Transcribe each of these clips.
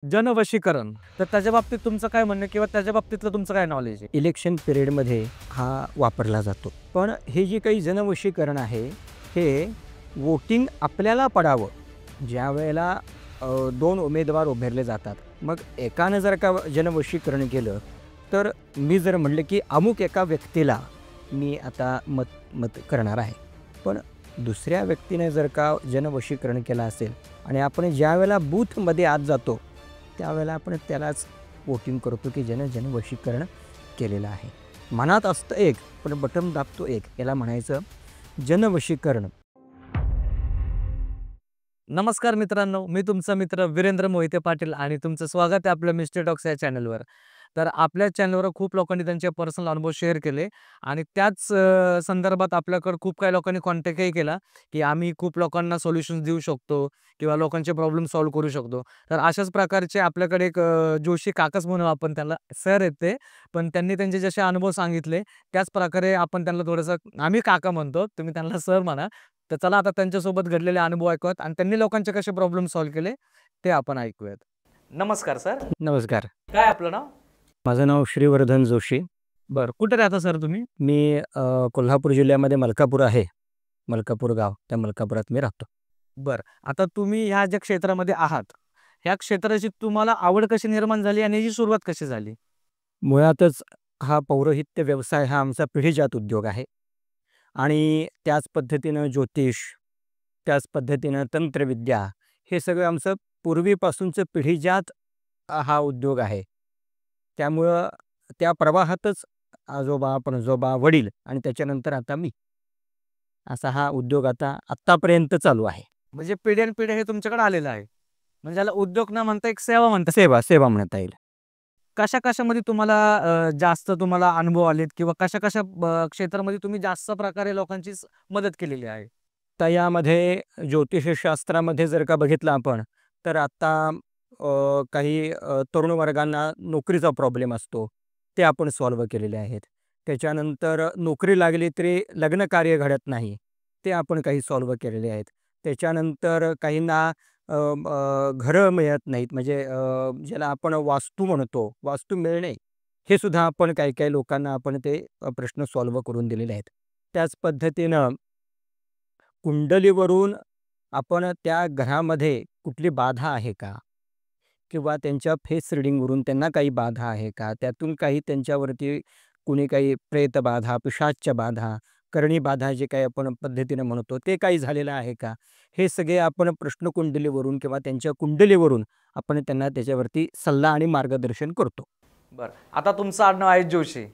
जनवशीकरण. तर त्याच्या बाबतीत तुमचं काय म्हणणं किंवा त्याच्या बाबतीतलं तुमचं काय नॉलेज आहे? इलेक्शन पिरियडमध्ये हा वापरला जातो. पण हे जे काही जनवशीकरण आहे, हे वोटिंग आपल्याला पडावं. ज्यावेळेला 2 उमेदवार उभारले जातात. मग एकानं जर का जनवशीकरण केलं, तर मी जर म्हटलं की अमुक एका व्यक्तीला मी आता मत करणार आहे. पण दुसऱ्या व्यक्तीने जर का जनवशीकरण केलं असेल आणि आपण ज्यावेळेला बूथमध्ये आत जातो, त्यावेळेला आपण त्यालाच वोटिंग करतो की ज्यानं जनवशीकरण केलेलं आहे. मनात असतं एक, पण बटन दाबतो एक. याला म्हणायचं जनवशीकरण. नमस्कार मित्रांनो, मी तुमचा मित्र वीरेंद्र मोहिते पाटील आणि तुमचं स्वागत आहे आपल्या मिस्टर टॉक्स या चॅनलवर. तर आपल्या चॅनलवर खूप लोकांनी त्यांचे पर्सनल अनुभव शेअर केले आणि त्याच संदर्भात आपल्याकडे खूप काही लोकांनी कॉन्टॅक्टही केला, की आम्ही खूप लोकांना सोल्युशन्स देऊ शकतो किंवा लोकांचे प्रॉब्लेम सॉल्व्ह करू शकतो. तर अशाच प्रकारचे आपल्याकडे एक जोशी काकाच म्हणू आपण त्यांना, सर आहेत ते. पण त्यांनी त्यांचे जसे अनुभव सांगितले, त्याच प्रकारे आपण त्यांना थोडंसं आम्ही काका म्हणतो, तुम्ही त्यांना सर म्हणा. तर चला आता त्यांच्यासोबत घडलेले अनुभव ऐकूयात आणि त्यांनी लोकांचे कसे प्रॉब्लेम सॉल्व्ह केले ते आपण ऐकूयात. नमस्कार सर. नमस्कार. काय आपलं नाव? माझं नाव श्रीवर्धन जोशी. बरं. कुठे राहता सर तुम्ही? मी कोल्हापूर जिल्ह्यामध्ये मलकापूर आहे. मलकापूर गाव. त्या मलकापुरात मी राहतो. बरं. आता तुम्ही ह्या ज्या क्षेत्रामध्ये आहात, ह्या क्षेत्राची तुम्हाला आवड कशी निर्माण झाली आणि याची सुरुवात कशी झाली? मुळातच हा पौरोहित्य व्यवसाय हा आमचा पिढीजात उद्योग आहे. आणि त्याच पद्धतीनं ज्योतिष, त्याच पद्धतीनं तंत्रविद्या, हे सगळं आमचं पूर्वीपासूनचं पिढीजात हा उद्योग आहे. त्यामुळं त्या प्रवाहातच आजोबा, पणजोबा, वडील आणि त्याच्यानंतर आता मी, असा हा उद्योग आता आत्तापर्यंत चालू आहे. म्हणजे पिढ्यानपिढ्या हे तुमच्याकडे आलेलं आहे. म्हणजे याला उद्योग न म्हणता एक सेवा म्हणता. सेवा म्हणता येईल. कशा-कशामध्ये तुम्हाला जास्त तुम्हाला अनुभव आलेत किंवा कशा-कशा क्षेत्रामध्ये तुम्ही जास्त प्रकारे लोकांची मदत केलेली आहे? तर यामध्ये ज्योतिषशास्त्रामध्ये जर का बघितलं आपण, तर आता काही तरुण वर्गांना नोकरीचा प्रॉब्लेम असतो. ते आपण सॉल्व्ह केलेले आहेत. त्याच्यानंतर नोकरी लागली तरी लग्नकार्य घडत नाही. ते आपण काही सॉल्व्ह केलेले आहेत. त्याच्यानंतर काहींना घरं मिळत नाहीत. म्हणजे ज्याला आपण वास्तू म्हणतो, वास्तू मिळणे, हे सुद्धा आपण काही-काही लोकांना आपण ते प्रश्न सॉल्व्ह करून दिलेले आहेत. त्याच पद्धतीनं कुंडलीवरून आपण त्या घरामध्ये कुठली बाधा आहे का? किंवा त्यांच्या फेस रीडिंगवरून त्यांना काही बाधा आहे का? त्यातून काही त्यांच्यावरती कुणी काही प्रेतबाधा, पिशाच्य बाधा, करणी बाधा जे काही आपण पद्धतीने म्हणतो, ते काही झालेलं आहे का? हे सगळे आपण प्रश्नकुंडलीवरून किंवा त्यांच्या कुंडलीवरून आपण त्यांना त्याच्यावरती सल्ला आणि मार्गदर्शन करतो. बरं. आता तुमचं आडनाव आहे जोशी.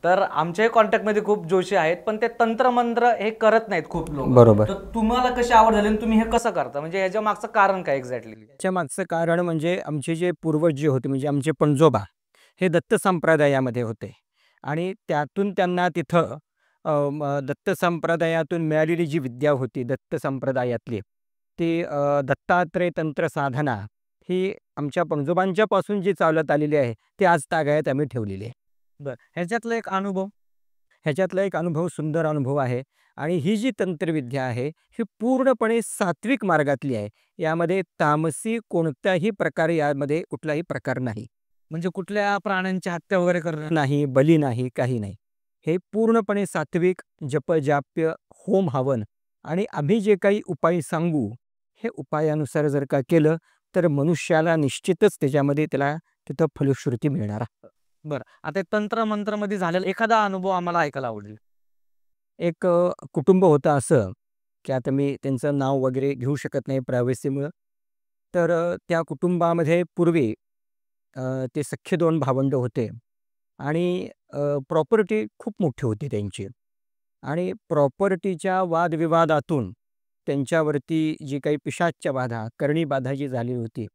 तर आमच्याही कॉन्टॅक्टमध्ये खूप जोशी आहेत, पण ते तंत्रमंत्र हे करत नाहीत खूप लोकं. बरोबर. तर तुम्हाला कशी आवड झाली आणि तुम्ही हे कसं करता? म्हणजे ह्याच्या मागचं कारण काय एक्झॅक्टली? त्याच्या मागचं कारण म्हणजे आमचे जे पूर्वज जे होते, म्हणजे आमचे पणजोबा, हे दत्त संप्रदायामध्ये होते आणि त्यातून त्यांना तिथं दत्त संप्रदायातून मिळालेली जी विद्या होती दत्त संप्रदायातली, ती दत्तात्रय तंत्र साधना, ही आमच्या पणजोबांच्यापासून जी चालत आलेली आहे, ती आज तागायत आम्ही ठेवलेली आहे. बरं. ह्याच्यातला एक अनुभव? ह्याच्यातला एक अनुभव, सुंदर अनुभव आहे. आणि ही जी तंत्रविद्या आहे, ही पूर्णपणे सात्विक मार्गातली आहे. यामध्ये तामसी कोणत्याही प्रकारे, यामध्ये कुठलाही प्रकार नाही. म्हणजे कुठल्या प्राण्यांची हत्या वगैरे करणं? नाही, बली नाही, काही नाही. हे पूर्णपणे सात्विक जप-जाप्य, होम हवन आणि आम्ही जे काही उपाय सांगू, हे उपायानुसार जर का केलं, तर मनुष्याला निश्चितच त्याच्यामध्ये त्याला तिथं फलश्रुती मिळणार आहे. बरं. आता तंत्र मंत्रमध्ये झालेला एखादा अनुभव आम्हाला ऐकायला आवडेल. एक कुटुंब होतं असं, की आता मी त्यांचं नाव वगैरे घेऊ शकत नाही प्रायव्हसीमुळं. तर त्या कुटुंबामध्ये पूर्वी ते सख्खे 2 भावंडं होते आणि प्रॉपर्टी खूप मोठी होती त्यांची आणि प्रॉपर्टीच्या वादविवादातून त्यांच्यावरती जी काही पिशाच्य बाधा, करणी बाधा जी झाली होती,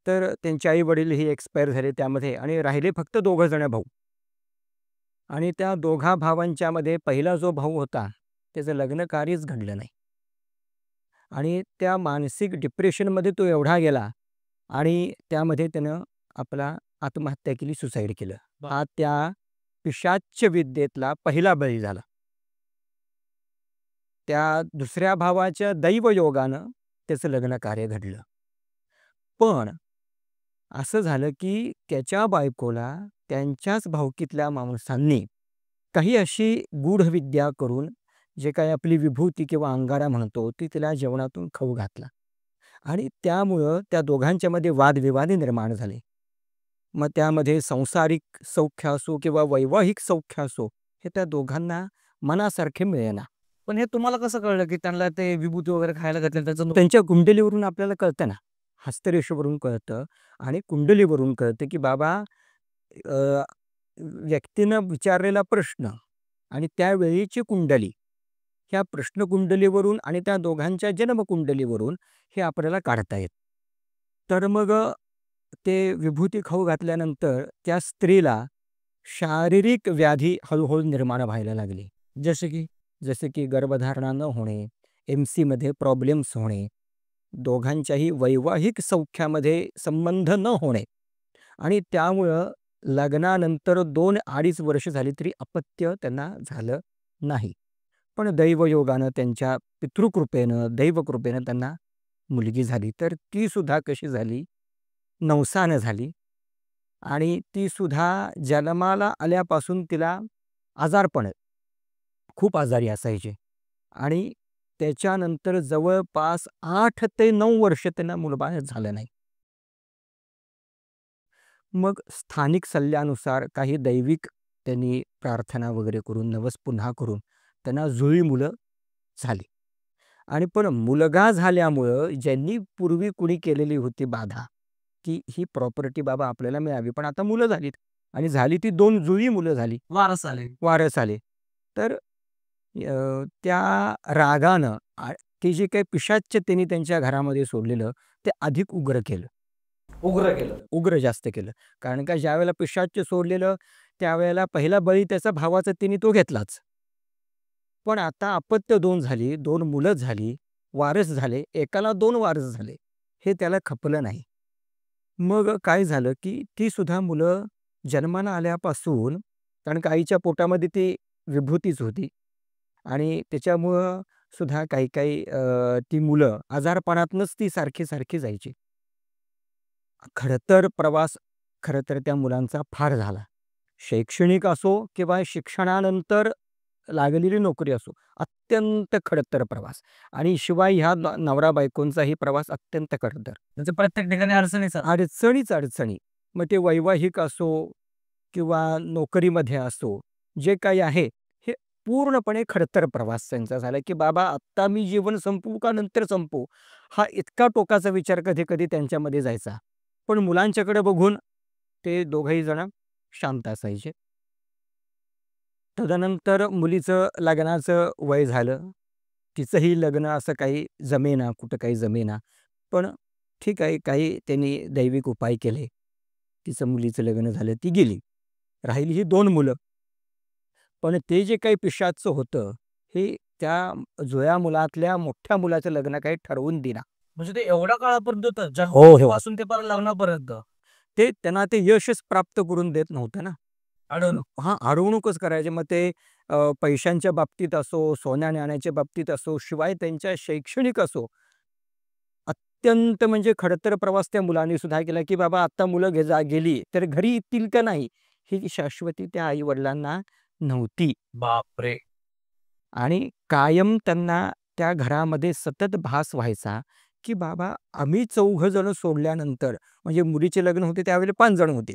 तर त्यांचे आई-वडीलही एक्सपायर झाले त्यामध्ये आणि राहिले फक्त 2 जण भाऊ. आणि त्या दोघा भावांच्यामध्ये पहिला जो भाऊ होता, त्याचं लग्न कार्यच घडलं नाही. आणि त्या मानसिक डिप्रेशनमध्ये तो एवढा गेला आणि त्यामध्ये त्यानं आपला आत्महत्या केली, सुसाईड केलं. हा त्या पिशाच्य विद्येतला पहिला बळी झाला. त्या दुसऱ्या भावाच्या दैवयोगानं त्याचं लग्न कार्य घडलं. पण असं झालं की त्याच्या बायकोला त्यांच्याच भावकीतल्या माणसांनी काही अशी गूढविद्या करून जे काही आपली विभूती किंवा अंगारा म्हणतो ती तिला जेवणातून खाऊ घातला आणि त्यामुळं त्या दोघांच्यामध्ये वादविवाद निर्माण झाले. मग त्यामध्ये सांसारिक सौख्य असो किंवा वैवाहिक सौख्य असो हे त्या दोघांना मनासारखे मिळेना. पण हे तुम्हाला कसं कळलं, की त्यांना ते विभूती वगैरे खायला घातले त्याचं त्यांच्या कुंडलीवरून आपल्याला कळतं ना, हस्तरेषेवरून कळतं आणि कुंडलीवरून कळतं, की बाबा अ, व्यक्तीनं विचारलेला प्रश्न आणि त्यावेळीची कुंडली, ह्या प्रश्नकुंडलीवरून आणि त्या दोघांच्या जन्मकुंडलीवरून हे आपल्याला काढता येतं. तर मग ते विभूती खाऊ घातल्यानंतर त्या स्त्रीला शारीरिक व्याधी हळू निर्माण व्हायला लागली. जसे की जसे की गर्भधारणा न होणे, एम-सीमध्ये प्रॉब्लेम्स होणे, दोघांच्याही वैवाहिक सौख्यामध्ये संबंध न होणे आणि त्यामुळं लग्नानंतर 2-2.5 वर्ष झाली तरी अपत्य त्यांना झालं नाही. पण दैवयोगानं त्यांच्या पितृकृपेनं, दैवकृपेनं त्यांना मुलगी झाली. तर ती सुद्धा कशी झाली? नवसानं झाली आणि ती सुद्धा जन्माला आल्यापासून तिला आजारपण, खूप आजारी असायचे आणि त्याच्यानंतर जवळपास 8 ते 9 वर्ष त्यांना मुलबाळ झालं नाही. मग स्थानिक सल्ल्यानुसार काही दैविक त्यांनी प्रार्थना वगैरे करून नवस पुन्हा करून त्यांना जुळी मुलं झाली. आणि पण मुलगा झाल्यामुळं ज्यांनी पूर्वी कुणी केलेली होती बाधा, की ही प्रॉपर्टी बाबा आपल्याला मिळावी, पण आता मुलं झालीत आणि झाली ती 2 जुळी मुलं झाली. वारस आले. वारस आले. तर त्या रागानं ते जे काही पिशाच्च त्यांनी त्यांच्या घरामध्ये सोडलेलं ते अधिक उग्र केलं. उग्र केलं. उग्र जास्त केलं. कारण का ज्यावेळेला पिशाच्च सोडलेलं त्यावेळेला पहिला बळी त्याचा भावाचा तिने तो घेतलाच. पण आता अपत्य 2 झाली, 2 मुलं झाली, वारस झाले, एकाला 2 वारस झाले. हे त्याला खपलं नाही. मग काय झालं, की ती सुद्धा मुलं जन्माला आल्यापासून, कारण का आईच्या पोटामध्ये ती विभूतीच होती आणि त्याच्यामुळं सुद्धा काही ती मुलं आजारपणातनंच ती सारखी जायची. प्रवास खरं तर त्या मुलांचा फार झाला. शैक्षणिक असो किंवा शिक्षणानंतर लागलेली नोकरी असो, अत्यंत खडतर प्रवास आणि शिवाय ह्या नवरा-बायकोंचाही प्रवास अत्यंत खडतर. म्हणजे प्रत्येक ठिकाणी अडचणीच. अडचणी. मग ते वैवाहिक असो किंवा नोकरीमध्ये असो, जे काही आहे, हे पूर्णपणे खडतर प्रवास त्यांचा झाला, की बाबा आत्ता मी जीवन संपवू का नंतर संपवू? हा इतका टोकाचा विचार कधी-कधी त्यांच्यामध्ये जायचा. पण मुलांच्याकडे बघून ते दोघंही जण शांत असायचे. तदनंतर मुलीचं लग्नाचं वय झालं. तिचंही लग्न असं काही जमेना, कुठं काही जमेना. पण ठीक आहे, काही त्यांनी दैविक उपाय केले. तिचं मुलीचं लग्न झालं, ती गेली. राहिली ही 2 मुलं. पण ते जे काही पिशाच्चं होतं, हे त्या जुळ्या मुलातल्या मोठ्या मुलाचं लग्न काही ठरवून दिना. म्हणजे ते एवढ्या काळापर्यंत होतं, हो. पासून ते परत लग्नापर्यंत. ते त्यांना ते यशच प्राप्त करून देत नव्हतं ना. अडवणूक. हां, अडवणूकच करायचे. मग ते पैशांच्या बाबतीत असो, सोन्या-नाण्याच्या बाबतीत असो, शिवाय त्यांच्या शैक्षणिक असो. अत्यंत म्हणजे खडतर प्रवास त्या मुलांनी सुद्धा केला, की बाबा आता मुलं गेली तर घरी येतील का नाही, ही शाश्वती त्या आई-वडिलांना नव्हती. बापरे! आणि कायम त्यांना त्या घरामध्ये सतत भास व्हायचा, की बाबा आम्ही 4 जण सोडल्यानंतर म्हणजे मुलीचे लग्न होते त्यावेळेला 5 जण होते.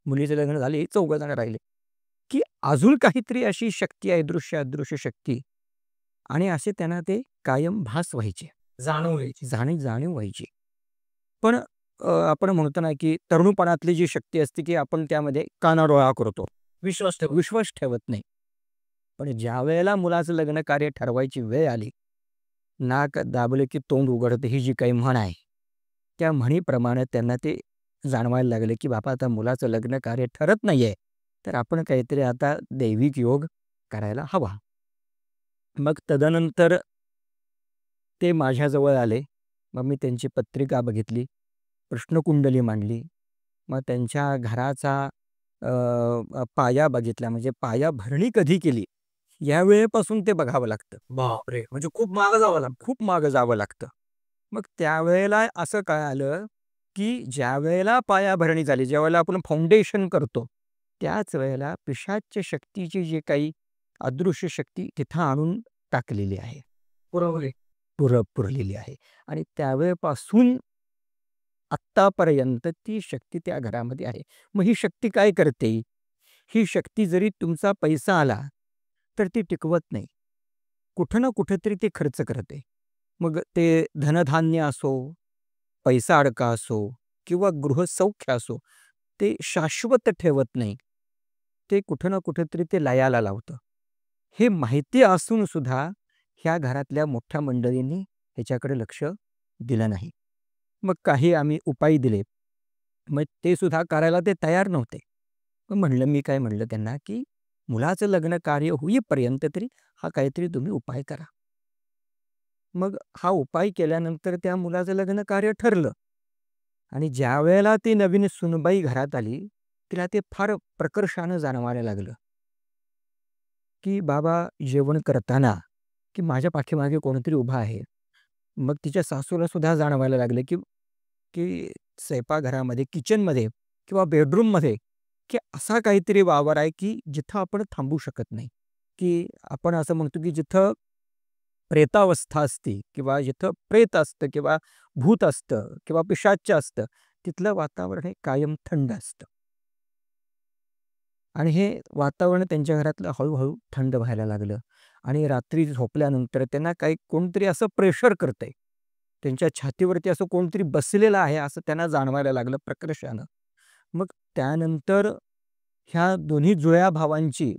मुलीचे लग्न झाले 4 जण राहिले, की अजून काहीतरी अशी शक्ती आहे, दृश्य-अदृश्य शक्ती आणि असे त्यांना ते कायम भास व्हायचे. जाणून घ्यायची. जाणीव व्हायची. पण आपण म्हणतो ना, की तरुणपणातली जी शक्ती असते, की आपण त्यामध्ये कानाडोळा करतो. विश्वास ठेव. विश्वास ठेवत नाही. पण ज्यावेळेला मुलाचं लग्न कार्य ठरवायची वेळ आली, नाक दाबलं की तोंड उघडतं ही जी काही म्हण आहे, त्या म्हणीप्रमाणे त्यांना ते जाणवायला लागलं, की बाबा आता मुलाचं लग्न कार्य ठरत नाहीये, तर आपण काहीतरी आता दैविक योग करायला हवा. मग तदनंतर ते माझ्याजवळ आले. मग मी त्यांची पत्रिका बघितली, प्रश्नकुंडली मांडली. मग त्यांच्या घराचा पाया बघितला, म्हणजे पायाभरणी कधी केली, या वेळेपासून ते बघावं लागतं. बापरे! म्हणजे खूप मागं जावं लागतं. खूप मागं जावं लागतं. मग त्यावेळेला असं कळालं, की ज्यावेळेला पायाभरणी झाली, ज्यावेळेला आपण फाउंडेशन करतो, त्याच वेळेला पिशाच्य शक्तीची जी काही अदृश्य शक्ती तिथं आणून टाकलेली आहे. पुरवले. पुरलेली आहे. आणि त्यावेळेपासून आत्तापर्यंत ती शक्ती त्या घरामध्ये आहे. मग ही शक्ती काय करते? ही शक्ती जरी तुमचा पैसा आला, तर ती टिकवत नाही. कुठं ना कुठेतरी ती खर्च करते. मग ते धनधान्य असो, पैसा अडका असो किंवा गृहसौख्य असो, ते शाश्वत ठेवत नाही. ते कुठं ना कुठेतरी ते लयाला लावतं. हे माहिती असून सुद्धा ह्या घरातल्या मोठ्या मंडळींनी ह्याच्याकडे लक्ष दिलं नाही. मग काही आम्ही उपाय दिले. मग ते सुद्धा करायला ते तयार नव्हते. मग मी काय म्हणलं त्यांना, की मुलाचं लग्न कार्य होईपर्यंत तरी हा काहीतरी तुम्ही उपाय करा. मग हा उपाय केल्यानंतर त्या मुलाचं लग्न कार्य ठरलं. आणि ज्यावेळेला ती नवीन सुनबाई घरात आली, तिला ते फार प्रकर्षानं जाणवायला लागलं, की बाबा जेवण करताना की माझ्या पाठीमागे कोणीतरी उभा आहे. मग तिच्या सासूला सुद्धा जाणवायला लागलं, की की स्वयंपाकघरामध्ये, किचनमध्ये किंवा बेडरूममध्ये की असा काहीतरी वावर आहे, की जिथं आपण थांबू शकत नाही. की आपण असं म्हणतो, की जिथं प्रेतावस्था असते किंवा जिथं प्रेत असतं किंवा भूत असतं किंवा पिशाच्य असतं, तिथलं वातावरण हे कायम थंड असतं. आणि हे वातावरण त्यांच्या घरातलं हळू थंड व्हायला लागलं. आणि रात्री झोपल्यानंतर त्यांना काही कोणतरी असं प्रेशर करतंय. त्यांच्या छातीवरती असं कोणतरी बसलेलं आहे असं त्यांना जाणवायला लागलं प्रकर्षानं. मग त्यानंतर ह्या दोन्ही जुळ्या भावांची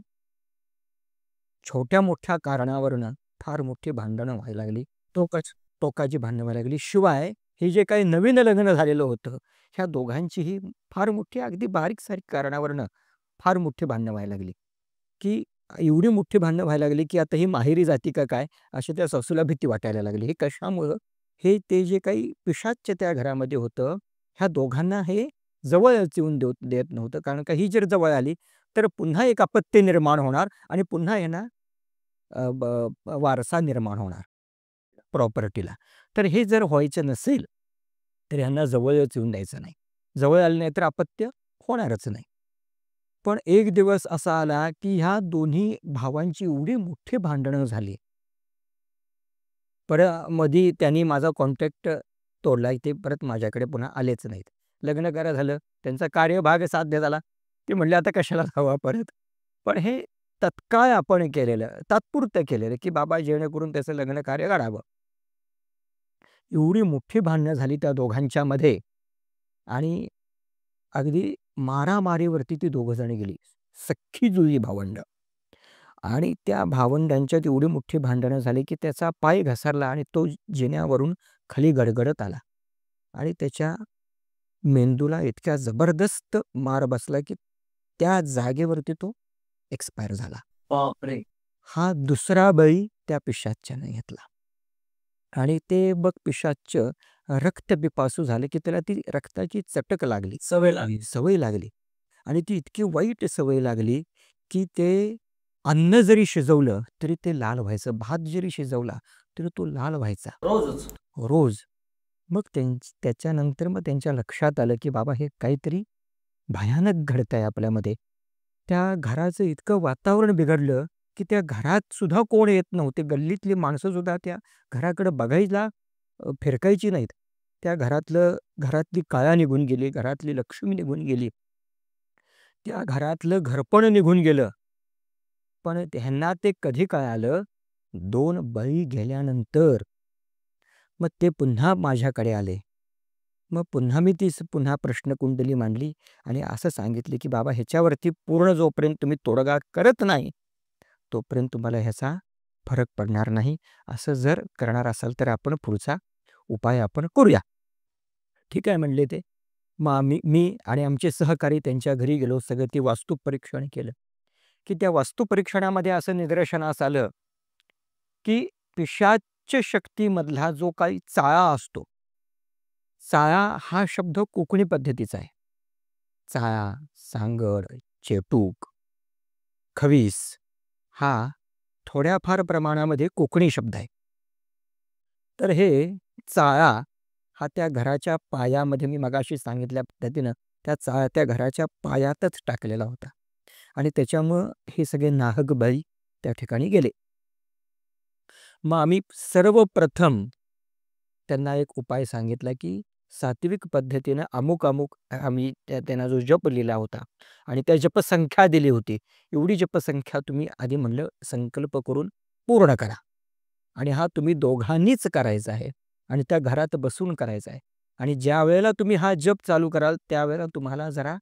छोट्या-मोठ्या कारणावरनं फार मोठी भांडणं व्हायला लागली. टोकाच टोकाची भांडणं व्हायला लागली. शिवाय हे जे काही नवीन लग्न झालेलं होतं, ह्या दोघांचीही फार मोठी अगदी बारीक-सारीक कारणावरनं फार मोठी भांडणं व्हायला लागली. की एवढी मोठी भांडणं व्हायला लागली, की आता ही माहेरी जाती का काय? अशी त्या सासूला भीती वाटायला लागली. हे कशामुळं? हे ते जे काही पिशाच्य त्या घरामध्ये होतं, ह्या दोघांना हे जवळच येऊन देत नव्हतं. कारण का ही जर जवळ आली, तर पुन्हा एक अपत्य निर्माण होणार आणि पुन्हा यांना वारसा निर्माण होणार प्रॉपर्टीला. तर हे जर व्हायचं नसेल, तर ह्यांना जवळच येऊन द्यायचं नाही. जवळ आलं नाही तर अपत्य होणारच नाही. पण एक दिवस असा आला, की ह्या दोन्ही भावांची एवढी मोठी भांडणं झाली. मधी त्यांनी माझा कॉन्टॅक्ट तोडला. ते परत माझ्याकडे पुन्हा आलेच नाहीत. लग्न करा झालं. त्यांचा कार्यभाग साध्य झाला. ते म्हणले, "आता कशाला जावा परत." पण हे तत्काळ आपण केलेलं, तात्पुरतं केलेलं, की बाबा जेणेकरून त्याचं लग्न कार्य घडावं. एवढी मोठी भांडणं झाली त्या दोघांच्यामध्ये आणि अगदी मारामारीवरती ती दोघं जण गेली. सख्खी जुळी भावंडं. आणि त्या भावंडांच्यात एवढी मोठी भांडणं झाली, की त्याचा पाय घसरला आणि तो जिन्यावरून खाली गडगडत आला. आणि त्याच्या मेंदूला इतक्या जबरदस्त मार बसला, की त्या जागेवरती तो एक्सपायर झाला. बापरे! हा दुसरा बळी त्या पिशाच्याने घेतला. आणि ते बघ पिशाच्य रक्तपिपासू झाले, की त्याला ती रक्ताची चटक लागली. सवय लागली. सवय लागली. आणि ती इतकी वाईट सवय लागली, की ते अन्न जरी शिजवलं, तरी ते लाल व्हायचं. भात जरी शिजवला, तरी तो लाल व्हायचा. रोजच. रोज. मग त्याच्यानंतर मग त्यांच्या लक्षात आलं, की बाबा हे काहीतरी भयानक घडतंय आपल्यामध्ये. त्या घराचं इतकं वातावरण बिघडलं, की त्या घरात सुद्धा कोण येत नव्हते. गल्लीतली माणसं सुद्धा त्या घराकडे बघायला फिरकायची नाहीत. त्या घरातली काया निघून गेली, घरातली लक्ष्मी निघून गेली. त्या घरातलं घरपण निघून गेलं. पण ह्यांना ते कधी कळालं, 2 बळी गेल्यानंतर. मग ते पुन्हा माझ्याकडे आले. मग पुन्हा मी पुन्हा प्रश्नकुंडली मांडली आणि असं सांगितले, की बाबा ह्याच्यावरती पूर्ण जोपर्यंत तुम्ही तोडगा करत नाही, तोपर्यंत तुम्हाला ह्याचा फरक पडणार नाही. असं जर करणार असाल तर आपण पुढचा उपाय आपण करूया. ठीक आहे म्हणले ते. मग मी आणि आमचे सहकारी त्यांच्या घरी गेलो. सगळं ते वास्तू परीक्षण केलं, की त्या वास्तू परीक्षणामध्ये असं निदर्शनास आलं, की पिशाच्य शक्तीमधला जो काही चाळा असतो, चाळा हा शब्द कोकणी पद्धतीचा आहे. चाळा, सांगड, चेटूक, खवीस हा थोड्याफार प्रमाणामध्ये कोकणी शब्द आहे. तर हे चाळा हा त्या घराच्या पायामध्ये मी मगाशी सांगितल्या पद्धतीनं त्या घराच्या पायातच टाकलेला होता आणि त्याच्यामुळं हे सगळे नाहक बळी त्या ठिकाणी गेले. मग आम्ही सर्वप्रथम त्यांना एक उपाय सांगितला, की सात्विक पद्धतीनं अमुक-अमुक आम्ही त्यांना जो जप लिहिला होता आणि त्या जपसंख्या दिली होती. एवढी जपसंख्या तुम्ही आधी म्हणलं संकल्प करून पूर्ण करा आणि हा तुम्ही दोघांनीच करायचा आहे आणि त्या घरात बसून करायचा आहे आणि ज्यावेळेला तुम्ही हा जप चालू कराल, त्यावेळेला तुम्हाला जरा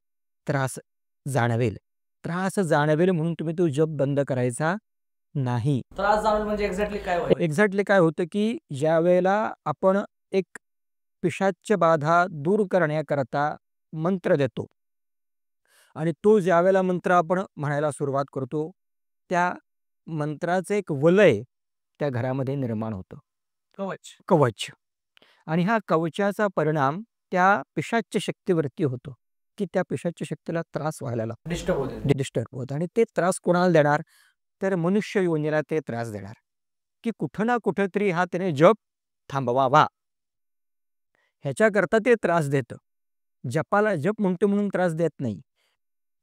त्रास जाणवेल. त्रास जाणवेल म्हणून तुम्ही तो जप बंद करायचा नाही. त्रास जाणवला म्हणजे एक्झॅक्टली काय व्हायचं? एक्झॅक्टली काय होतं, की ज्यावेळेला आपण एक पिशाच्य बाधा दूर करण्याकरता मंत्र देतो आणि तो ज्यावेळेला मंत्र आपण म्हणायला सुरुवात करतो, त्या मंत्राचं एक वलय त्या घरामध्ये निर्माण होतं. कवच. कवच. आणि हा कवचाचा परिणाम त्या पिशाच्य शक्तीवरती होतो, की त्या पिशाच्य शक्तीला त्रास व्हायला लागतो. डिस्टर्ब होते. डिस्टर्ब होतं आणि ते त्रास कोणाला देणार? तर मनुष्य योनीला ते त्रास देणार, की कुठं ना कुठेतरी हा त्याने जप थांबवावा. ह्याच्याकरता ते त्रास देतं. जपाला जप म्हणतो म्हणून त्रास देत नाही.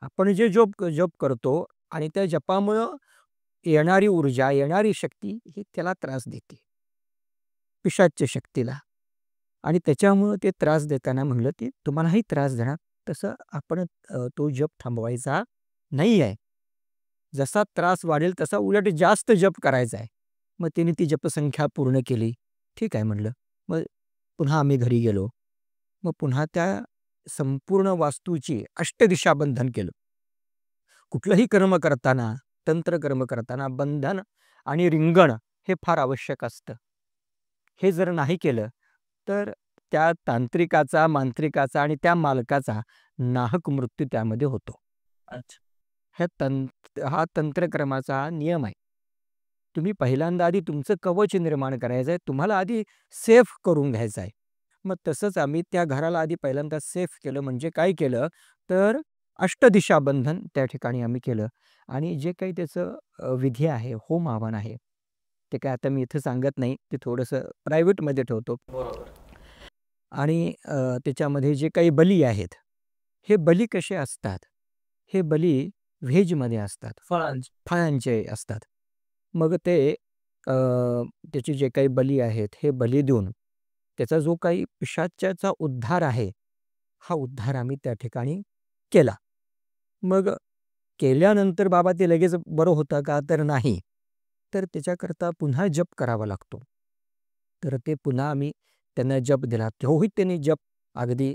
आपण जे जप जप करतो आणि त्या जपामुळं येणारी ऊर्जा, येणारी शक्ती ही त्याला त्रास देते. पिशाच्य शक्तीला. आणि त्याच्यामुळं ते त्रास देताना म्हणलं, की तुम्हालाही त्रास देणार. तसं आपण तो जप थांबवायचा नाही आहे. जसा त्रास वाढेल तसा उलट जास्त जप करायचा आहे. मग तिने ती जपसंख्या पूर्ण केली. ठीक आहे म्हणलं. मग पुन्हा आम्ही घरी गेलो. मग पुन्हा त्या संपूर्ण वास्तूची अष्टदिशा बंधन केलं. कुठलंही कर्म करताना, तंत्रकर्म करताना बंधन आणि रिंगण हे फार आवश्यक असतं. हे जर नाही केलं तर त्या तांत्रिकाचा, मांत्रिकाचा आणि त्या मालकाचा नाहक मृत्यू त्यामध्ये होतो. अच्छा. हा तंत्रक्रमाचा नियम आहे. तुम्ही पहिल्यांदा आधी तुमचं कवच निर्माण करायचं आहे. तुम्हाला आधी सेफ करून घ्यायचं आहे. मग तसंच आम्ही त्या घराला आधी पहिल्यांदा सेफ केलं. म्हणजे काय केलं तर अष्टदिशा बंधन त्या ठिकाणी आम्ही केलं आणि जे काही त्याचं विधी आहे, होम हवन आहे, ते काय आता मी इथं सांगत नाही. ते थोडंसं प्रायव्हेटमध्ये ठेवतो. बरोबर. आणि त्याच्यामध्ये जे काही बली आहेत, हे बली कसे असतात? हे बली व्हेजमध्ये असतात. फळांची. फळांचे असतात. मग ते त्याचे जे काही बली आहेत, हे बली देऊन त्याचा जो काही पिशाच्याचा उद्धार आहे, हा उद्धार आम्ही त्या ठिकाणी केला. मग केल्यानंतर बाबा ते लगेच बरं होतं का? तर नाही. तर त्याच्याकरता पुन्हा जप करावा लागतो. तर ते पुन्हा आम्ही त्यांना जप दिला. तोही त्यांनी जप अगदी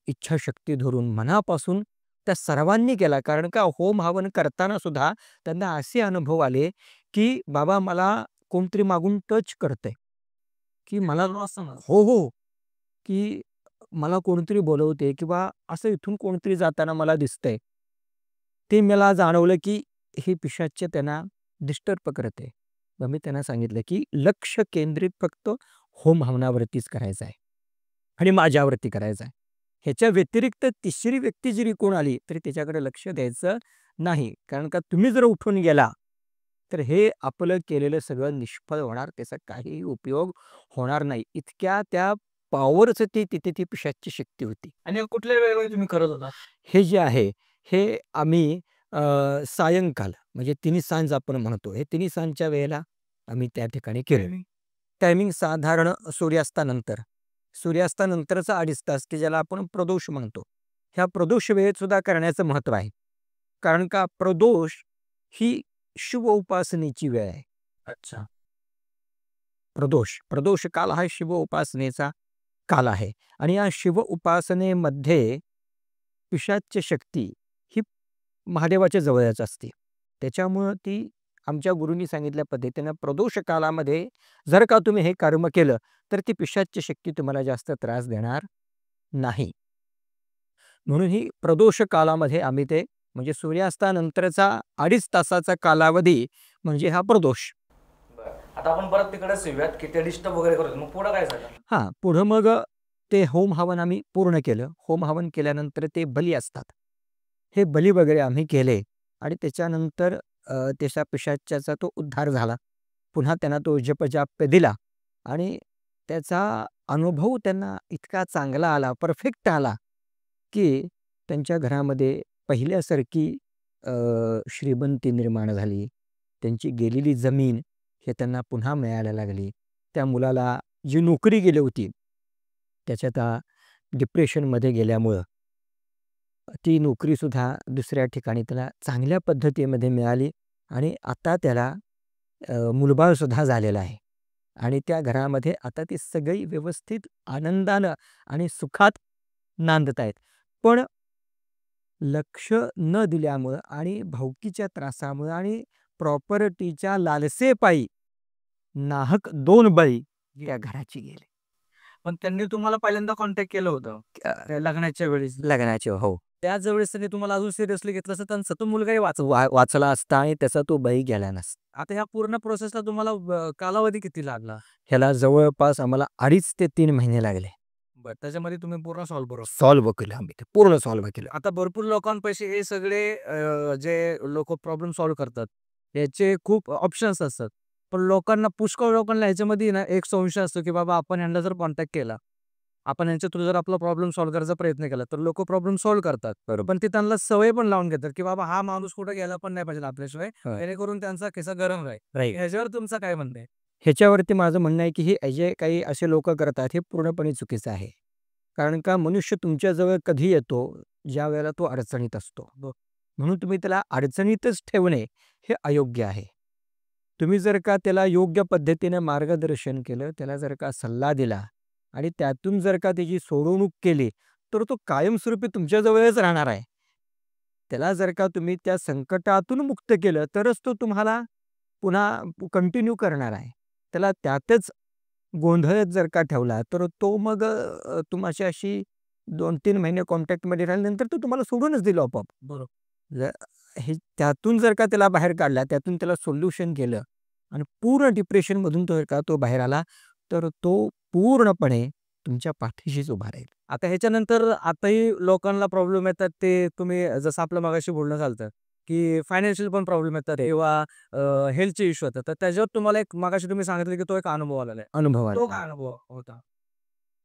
इच्छाशक्ती धरून मनापासून त्या सर्वांनी केला. कारण का होम हवन करताना सुद्धा त्यांना असे अनुभव आले, की बाबा मला कोणतरी मागून टच करतंय, की मला असं ना. हो, हो. की मला कोणतरी बोलवते किंवा असं इथून कोणतरी जाताना मला दिसतंय. ते मला जाणवलं, की हे पिशाच्य त्यांना डिस्टर्ब करते. मग मी त्यांना सांगितलं, की लक्ष केंद्रित फक्त होम हवनावरतीच करायचं आहे आणि माझ्यावरती करायचं आहे. ह्याच्या व्यतिरिक्त तिसरी व्यक्ती जरी कोण आली, तरी त्याच्याकडे लक्ष द्यायचं नाही. कारण का तुम्ही जर उठून गेला, तर हे आपलं केलेलं सगळं निष्फळ होणार. त्याचा काहीही उपयोग होणार नाही. इतक्या त्या पॉवरचं तिथे ती पिशाच्ची शक्ती होती. आणि कुठल्या वेळेला तुम्ही करत होता? हे जे आहे, हे आम्ही सायंकाल म्हणजे तिन्ही सांज आपण म्हणतो. हे तिन्ही सांजच्या वेळेला आम्ही त्या ठिकाणी केलं. टायमिंग साधारण सूर्यास्तानंतर. सूर्यास्तानंतरचा 2.5 तास, की ज्याला आपण प्रदोष म्हणतो. ह्या प्रदोष वेळेत सुद्धा करण्याचं महत्त्व आहे. कारण का प्रदोष ही शिव उपासनेची वेळ आहे. अच्छा. प्रदोष काल हा शिव उपासनेचा काल आहे आणि या शिव उपासनेमध्ये पिशाच्य शक्ती ही महादेवाच्या जवळच असते. त्याच्यामुळं ती आमच्या गुरूंनी सांगितल्या पद्धतीनं प्रदोष कालामध्ये जर का तुम्ही हे कर्म केलं, तर ती पिशाच्य शक्ती तुम्हाला जास्त त्रास देणार नाही. म्हणून ही प्रदोष कालामध्ये आम्ही ते म्हणजे सूर्यास्तानंतरचा 2.5 तासाचा कालावधी म्हणजे हा प्रदोष. बरं. आता आपण परत तिकडेच येऊयात, की ते डिस्टर्ब वगैरे करत होते. मग पुढं काय झालं? हां, पुढं मग ते होम हवन आम्ही पूर्ण केलं. होम हवन केल्यानंतर ते बली असतात. हे बली वगैरे आम्ही केले आणि त्याच्यानंतर त्याच्या पिशाच्याचा तो उद्धार झाला. पुन्हा त्यांना तो जप दिला आणि त्याचा अनुभव त्यांना इतका चांगला आला, परफेक्ट आला, की त्यांच्या घरामध्ये पहिल्यासारखी श्रीमंती निर्माण झाली. त्यांची गेलेली जमीन हे त्यांना पुन्हा मिळायला लागली. त्या मुलाला जी नोकरी गेली होती, त्याच्यात डिप्रेशनमध्ये गेल्यामुळं ती नोकरीसुद्धा दुसऱ्या ठिकाणी त्याला चांगल्या पद्धतीमध्ये मिळाली आणि आता त्याला मुलबाळसुद्धा झालेला आहे. आणि त्या घरामध्ये आता ती सगळी व्यवस्थित आनंदानं आणि सुखात नांदत आहेत. पण लक्ष न दिल्यामुळं आणि भावकीच्या त्रासामुळं आणि प्रॉपर्टीच्या लालसेपायी नाहक 2 बळी त्या घराची गेले. पण त्यांनी तुम्हाला पहिल्यांदा कॉन्टॅक्ट केलं होतं त्या लग्नाच्या वेळेस. लग्नाचे हो. त्याच वेळेस त्यांनी तुम्हाला अजून सिरियसली घेतलं असतं, त्यांचा तो मुलगाही वाचला असता आणि त्याचा तो बळी गेला नसता. आता ह्या पूर्ण प्रोसेसला तुम्हाला कालावधी किती लागला? ह्याला जवळपास आम्हाला 2.5 ते 3 महिने लागले. बरं, त्याच्यामध्ये तुम्ही पूर्ण सॉल्व्ह करू. सॉल्व्ह केलं आम्ही ते, पूर्ण सॉल्व्ह केलं. आता भरपूर लोकांपाशी हे सगळे जे लोक प्रॉब्लेम सॉल्व्ह करतात, याचे खूप ऑप्शन्स असतात. पण लोकांना, पुष्कळ लोकांना ह्याच्यामध्ये ना एक संशय असतो, की बाबा आपण ह्यांना जर कॉन्टॅक्ट केला, आपण यांच्या थ्रू जर आपला प्रॉब्लेम सॉल्व्ह करायचा प्रयत्न केला, तर लोक प्रॉब्लेम सॉल्व्ह करतात. बरोबर. पण ते त्यांना सवय पण लावून घेतात, की बाबा हा माणूस कुठे गेला पण नाही पाहिजे आपल्याशिवाय, होय. जेणेकरून त्यांचा खिसा गरम राहील. राईट. ह्याच्यावर तुमचं काय म्हणणं आहे? ह्याच्यावरती माझं म्हणणं आहे, की हे जे काही असे लोकं करतात, हे पूर्णपणे चुकीचं आहे. कारण का मनुष्य तुमच्याजवळ कधी येतो, ज्यावेळेला तो अडचणीत असतो. म्हणून तुम्ही त्याला अडचणीतच ठेवणे हे अयोग्य आहे. तुम्ही जर का त्याला योग्य पद्धतीने मार्गदर्शन केलं, त्याला जर का सल्ला दिला आणि त्यातून जर का त्याची सोडवणूक केली, तर तो कायमस्वरूपी तुमच्याजवळच राहणार आहे. त्याला जर का तुम्ही त्या संकटातून मुक्त केलं, तरच तो तुम्हाला पुन्हा कंटिन्यू करणार आहे. त्याला त्यातच गोंधळत जर का ठेवला, तर तो मग तुमच्याशी 2-3 महिने कॉन्टॅक्टमध्ये राहिल्यानंतर तो तुम्हाला सोडूनच दिलं आपोआप. बरोबर. जर हे त्यातून जर का त्याला बाहेर काढला, त्यातून त्याला सोल्युशन केलं आणि पूर्ण डिप्रेशनमधून जर का तो बाहेर आला, तर तो पूर्णपणे तुमच्या पाठीशीच उभा राहील. आता ह्याच्यानंतर आताही लोकांना प्रॉब्लेम येतात, ते तुम्ही जसं आपलं मगाशी बोलणं झालं, की फायनान्शियल पण प्रॉब्लेम येतात किंवा हेल्थचे इश्यू येतात. तर त्याच्यावर तुम्हाला एक मगाशी तुम्ही सांगितलं, की तो एक अनुभव आलेला आहे. अनुभव तो आला. काय अनुभव होता?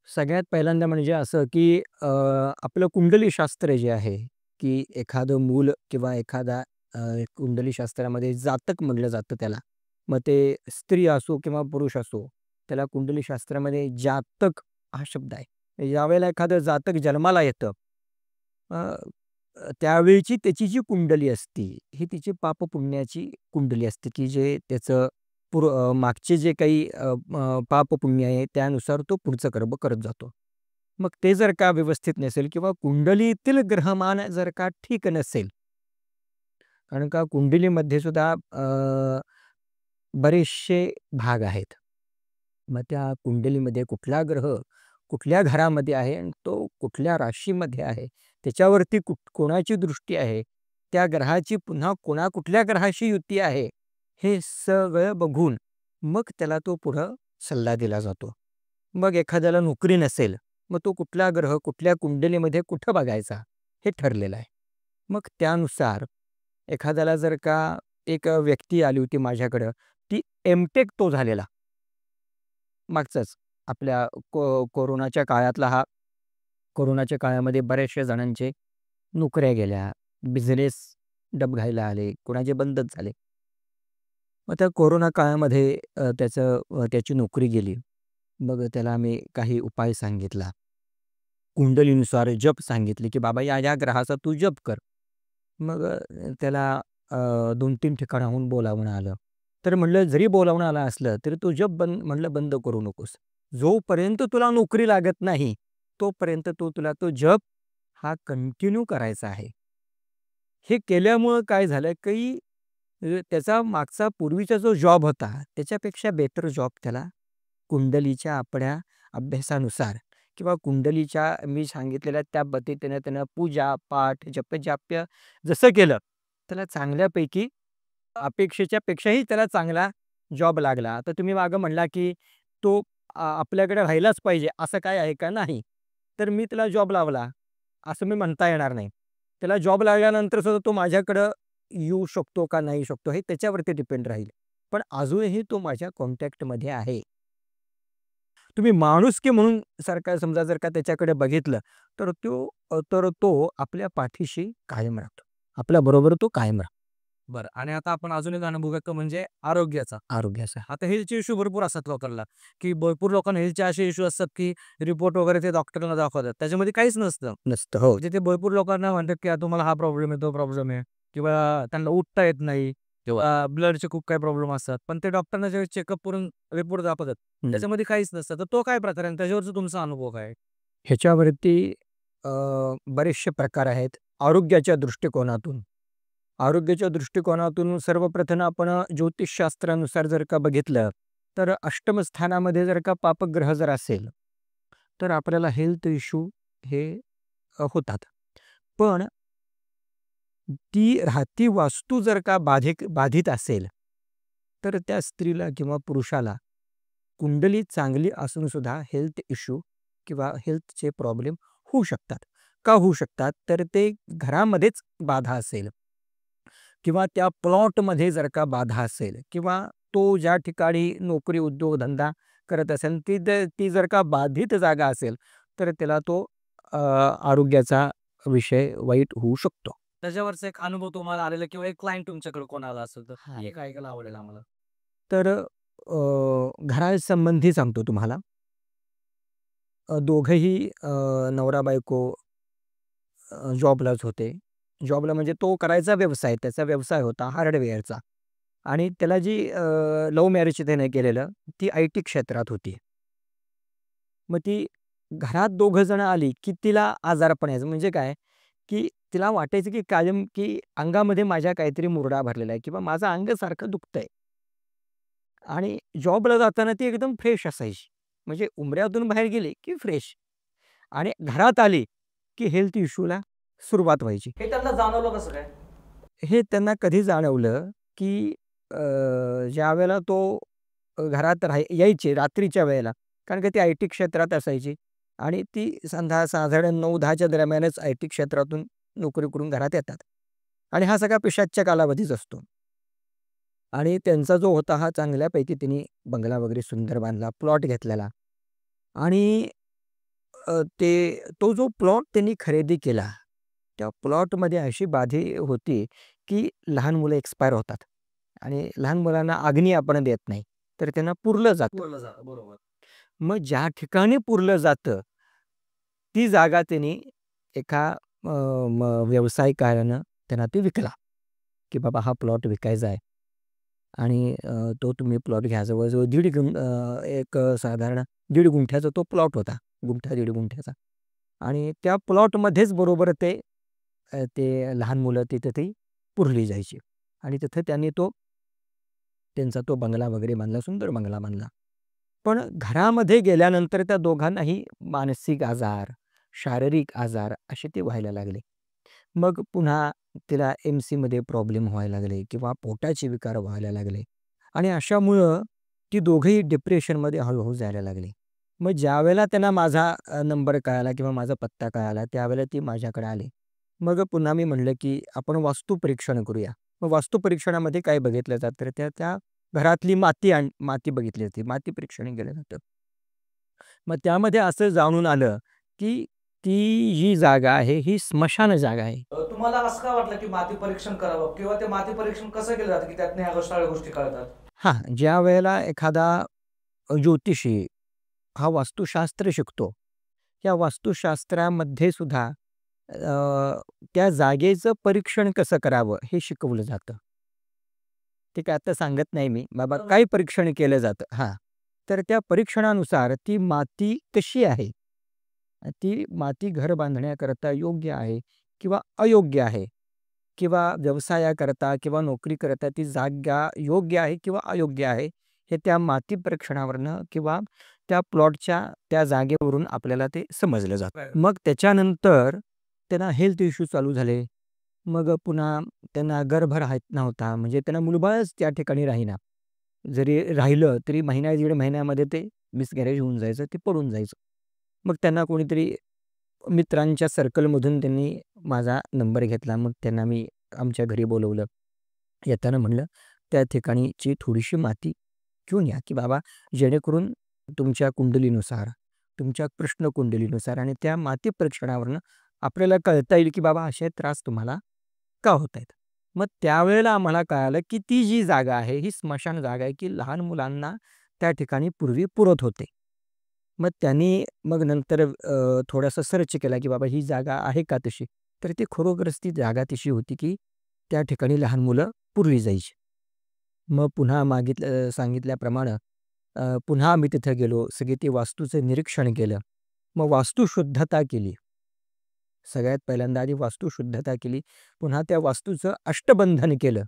सगळ्यात पहिल्यांदा म्हणजे असं, की आपलं कुंडलीशास्त्र जे आहे, की एखादं मूल किंवा एखादा कुंडलीशास्त्रामध्ये जातक म्हटलं जातं त्याला. मग ते स्त्री असो किंवा पुरुष असो, त्याला कुंडलीशास्त्रामध्ये जातक हा शब्द आहे. ज्यावेळेला एखादं जातक जन्माला येतं, अ, त्यावेळची त्याची जी कुंडली असती, ही तिची पापपुण्याची कुंडली असते, की जे त्याचं मागचे जे काही पाप-पुण्य आहे त्यानुसार तो पुढचं कर्म करत जातो. मग ते जर का व्यवस्थित नसेल किंवा कुंडलीतील ग्रहमान जर का ठीक नसेल, कारण का कुंडलीमध्ये सुद्धा बरेचसे भाग आहेत. मग त्या कुंडलीमध्ये कुठला ग्रह कुठल्या घरामध्ये आहे आणि तो कुठल्या राशीमध्ये आहे, त्याच्यावरती कोणाची दृष्टी आहे, त्या ग्रहाची पुन्हा कुठल्या ग्रहाशी युती आहे, हे सगळं बघून मग त्याला तो पुढं सल्ला दिला जातो. मग एखाद्याला नोकरी नसेल, मग तो कुठला ग्रह कुठल्या कुंडलीमध्ये कुठं बघायचा हे ठरलेलं आहे. मग त्यानुसार एखाद्याला जर का एक व्यक्ती आली होती माझ्याकडं, ती एम-टेक तो झालेला. मागचाच आपल्या कोरोनाच्या काळातला हा. कोरोनाच्या काळामध्ये बऱ्याचशा जणांचे नोकऱ्या गेल्या, बिझनेस डबघाईला आले, कोणाचे बंदच झाले. मग त्या कोरोना काळामध्ये त्याची नोकरी गेली. मग त्याला आम्ही काही उपाय सांगितला. कुंडलीनुसार जप सांगितले, की बाबा या ग्रहाचा तू जप कर. मग त्याला 2-3 ठिकाणाहून बोलावणं आलं. तर म्हणलं जरी बोलावणं आलं असलं तरी तो जप म्हणलं बंद करू नकोस. जोपर्यंत तुला नोकरी लागत नाही, तोपर्यंत तुला तो जप हा कंटिन्यू करायचा आहे. हे केल्यामुळं काय झालं, की त्याचा मागचा पूर्वीचा जो जॉब होता, त्याच्यापेक्षा बेटर जॉब त्याला कुंडलीच्या आपल्या अभ्यासानुसार किंवा कुंडलीच्या मी सांगितलेल्या त्या पद्धतीने त्यानं पूजा, पाठ, जपजाप्य जसं केलं, त्याला चांगल्यापैकी अपेक्षेच्या पेक्षाही त्याला चांगला जॉब लागला. आता तुम्ही मागं म्हणला, की तो आपल्याकडे राहिलाच पाहिजे असं काय आहे का? नाही. तर मी त्याला जॉब लावला, असं मी म्हणता येणार नाही. त्याला जॉब लागल्यानंतर सुद्धा तो माझ्याकडं येऊ शकतो का नाही शकतो हे त्याच्यावरती डिपेंड राहील. पण अजूनही तो माझ्या कॉन्टॅक्टमध्ये आहे. तुम्ही माणुसकी म्हणून सारखा समजा जर का त्याच्याकडे बघितलं, तर तो आपल्या पाठीशी कायम राहतो. आपल्याबरोबर तो कायम राहतो. बरं आणि आता आपण अजून एक अनुभव घेतो म्हणजे आरोग्याचा. आरोग्याचा. आता हेल्थचे इश्यू भरपूर असतात लोकांना, की भरपूर लोकांना हेल्थचे असे इश्यू असतात, की रिपोर्ट वगैरे ते डॉक्टरला दाखवतात. त्याच्यामध्ये काहीच नसतं. नसतं. हो. म्हणजे ते भरपूर लोकांना म्हणतात, की तुम्हाला हा प्रॉब्लेम आहे, तो प्रॉब्लेम आहे किंवा त्यांना उठता येत नाही किंवा ब्लडचे खूप काही प्रॉब्लेम असतात. पण ते डॉक्टरना ज्यावेळेस चेकअप करून रिपोर्ट दाखवतात, हं. त्याच्यामध्ये काहीच नसतं. तर तो काय प्रकार आहे आणि त्याच्यावरचा तुमचा अनुभव काय आहे? ह्याच्यावरती अ, बरेचसे प्रकार आहेत. आरोग्याच्या दृष्टिकोनातून. आरोग्याच्या दृष्टिकोनातून सर्वप्रथम आपण ज्योतिषशास्त्रानुसार जर का बघितलं, तर अष्टम स्थानामध्ये जर का पापग्रह जर असेल, तर आपल्याला हेल्थ इश्यू हे होतात. पण ती वास्तू जर का बाधित असेल, तर त्या स्त्रीला किंवा पुरुषाला कुंडली चांगली असून सुद्धा हेल्थ इश्यू किंवा हेल्थचे प्रॉब्लेम होऊ शकतात. का होऊ शकतात? तर ते घरामध्येच बाधा असेल किंवा त्या प्लॉटमध्ये जर का बाधा असेल किंवा तो ज्या ठिकाणी नोकरी, उद्योगधंदा करत असेल, ती जर का बाधित जागा असेल, तर त्याला तो आरोग्याचा विषय वाईट होऊ शकतो. त्याच्यावरचा एक अनुभव तुम्हाला आलेला किंवा एक क्लायंट तुमच्याकडे कोण आला असेल तर हां. एक ऐकायला आवडेल आम्हाला. तर घरासंबंधी सांगतो तुम्हाला. दोघंही नवरा-बायको जॉबलाच होते. जॉबला म्हणजे तो करायचा व्यवसाय, त्याचा व्यवसाय होता हार्डवेअरचा आणि त्याला जी लव्ह मॅरेज त्याने केलेलं, ती आय-टी क्षेत्रात होती. मग ती घरात दोघं जण आली, की तिला आजारपण यायचं. म्हणजे काय, की तिला वाटायचं की कायम की अंगामध्ये माझ्या काहीतरी मुरडा भरलेला आहे किंवा माझं अंग सारखं दुखतंय. आणि जॉबला जाताना ती एकदम फ्रेश असायची. म्हणजे उंबऱ्यातून बाहेर गेली, की फ्रेश आणि घरात आली, की हेल्थ इश्यूला सुरुवात व्हायची. हे त्यांना जाणवलं कसं काय? हे त्यांना कधी जाणवलं, की ज्यावेळेला तो घरात यायचे रात्रीच्या वेळेला, कारण का ती आय-टी क्षेत्रात असायची आणि ती साधारण 9-10च्या दरम्यानच आय-टी क्षेत्रातून नोकरी करून घरात येतात आणि हा सगळा पेशाच्या कालावधीच असतो. आणि त्यांचा जो होता हा चांगल्यापैकी त्यांनी बंगला वगैरे सुंदर बांधला, प्लॉट घेतलेला आणि तो जो प्लॉट त्यांनी खरेदी केला, त्या प्लॉटमध्ये अशी बाधी होती, की लहान मुलं एक्सपायर होतात आणि लहान मुलांना अग्नी आपण देत नाही, तर त्यांना पुरलं जातं. बोललं जातं. बरोबर. मग ज्या ठिकाणी पुरलं जातं, ती जागा त्यांनी एका व्यावसायिकानं त्यांना ती विकला, की बाबा हा प्लॉट विकायचा आहे. आणि तो तुम्ही प्लॉट घ्या. जवळ-जवळ साधारण 1.5 गुंठ्याचा तो प्लॉट होता. गुंठा 1.5 गुंठ्याचा. आणि त्या प्लॉटमध्येच बरोबर ते लहान मुलं तिथे ती पुरली जायची. आणि तिथे त्यांचा तो बंगला वगैरे बांधला, सुंदर बंगला बांधला. पण घरामध्ये गेल्यानंतर त्या दोघांनाही मानसिक आजार, शारीरिक आजार असे ते व्हायला लागले. मग पुन्हा तिला एम-सीमध्ये प्रॉब्लेम व्हायला लागले किंवा पोटाचे विकार व्हायला लागले आणि अशामुळं ती दोघंही डिप्रेशनमध्ये हळू-हळू जायला लागली. मग ज्यावेळेला त्यांना माझा नंबर कळाला किंवा माझा पत्ता कळाला, त्यावेळेला ती माझ्याकडे आली. मग पुन्हा मी म्हटलं, की आपण वास्तुपरीक्षण करूया. मग वास्तुपरीक्षणामध्ये काय बघितलं जातं, तर त्या त्या घरातली माती बघितली जाते. माती परीक्षण केलं जातं. मग त्यामध्ये असं जाणून आलं, की ती जी जागा आहे, ही स्मशान जागा आहे. तुम्हाला असं का वाटलं, की माती परीक्षण करावं किंवा ते माती परीक्षण कसं केलं जातं, की त्यातनं ह्या सगळ्या गोष्टी कळतात? हां, ज्यावेळेला एखादा ज्योतिषी हा वास्तुशास्त्र शिकतो, या वास्तुशास्त्रामध्ये सुद्धा त्या जागेचं परीक्षण कसं करावं हे शिकवलं जातं. ते काय आता सांगत नाही मी. बाबा बरोबर. काय परीक्षण केलं जातं हां. तर त्या परीक्षणानुसार ती माती कशी आहे? ती माती घर बांधण्याकरता योग्य आहे किंवा अयोग्य आहे किंवा व्यवसायाकरता किंवा नोकरीकरता ती जागा योग्य आहे किंवा अयोग्य आहे, हे त्या माती परीक्षणावरनं किंवा त्या प्लॉटच्या त्या जागेवरून आपल्याला ते समजलं जातं. बरं. मग त्याच्यानंतर त्यांना हेल्थ इश्यू चालू झाले. मग पुन्हा त्यांना गर्भ राहत नव्हता. म्हणजे त्यांना मुलबाळच त्या ठिकाणी राहीना. जरी राहिलं तरी महिना 1.5 महिन्यामध्ये ते मिसकॅरेज होऊन जायचं, ते पडून जायचं. मग त्यांना कोणीतरी मित्रांच्या सर्कलमधून त्यांनी माझा नंबर घेतला. मग त्यांना मी आमच्या घरी बोलवलं. येताना म्हणलं, "त्या ठिकाणची थोडीशी माती घेऊन या, की बाबा जेणेकरून तुमच्या कुंडलीनुसार, तुमच्या कृष्ण कुंडलीनुसार आणि त्या माती परीक्षणावरनं आपल्याला कळता येईल की बाबा असे त्रास तुम्हाला का होत आहेत. मग त्यावेळेला आम्हाला कळालं की ती जी जागा आहे ही स्मशान जागा आहे की लहान मुलांना त्या ठिकाणी पूर्वी पुरत होते. मग त्यांनी मग नंतर थोडासा सर्च केला की बाबा ही जागा आहे का तशी? तर ती खरोखरच ती जागा तशी होती की त्या ठिकाणी लहान मुलं पुरली जायची. मग पुन्हा सांगितल्याप्रमाणे पुन्हा आम्ही तिथं गेलो. सगळी ती वास्तूचं निरीक्षण केलं. मग वास्तुशुद्धता केली. सगळ्यात पहिल्यांदा आधी वास्तुशुद्धता केली. पुन्हा त्या वास्तूचं अष्टबंधन केलं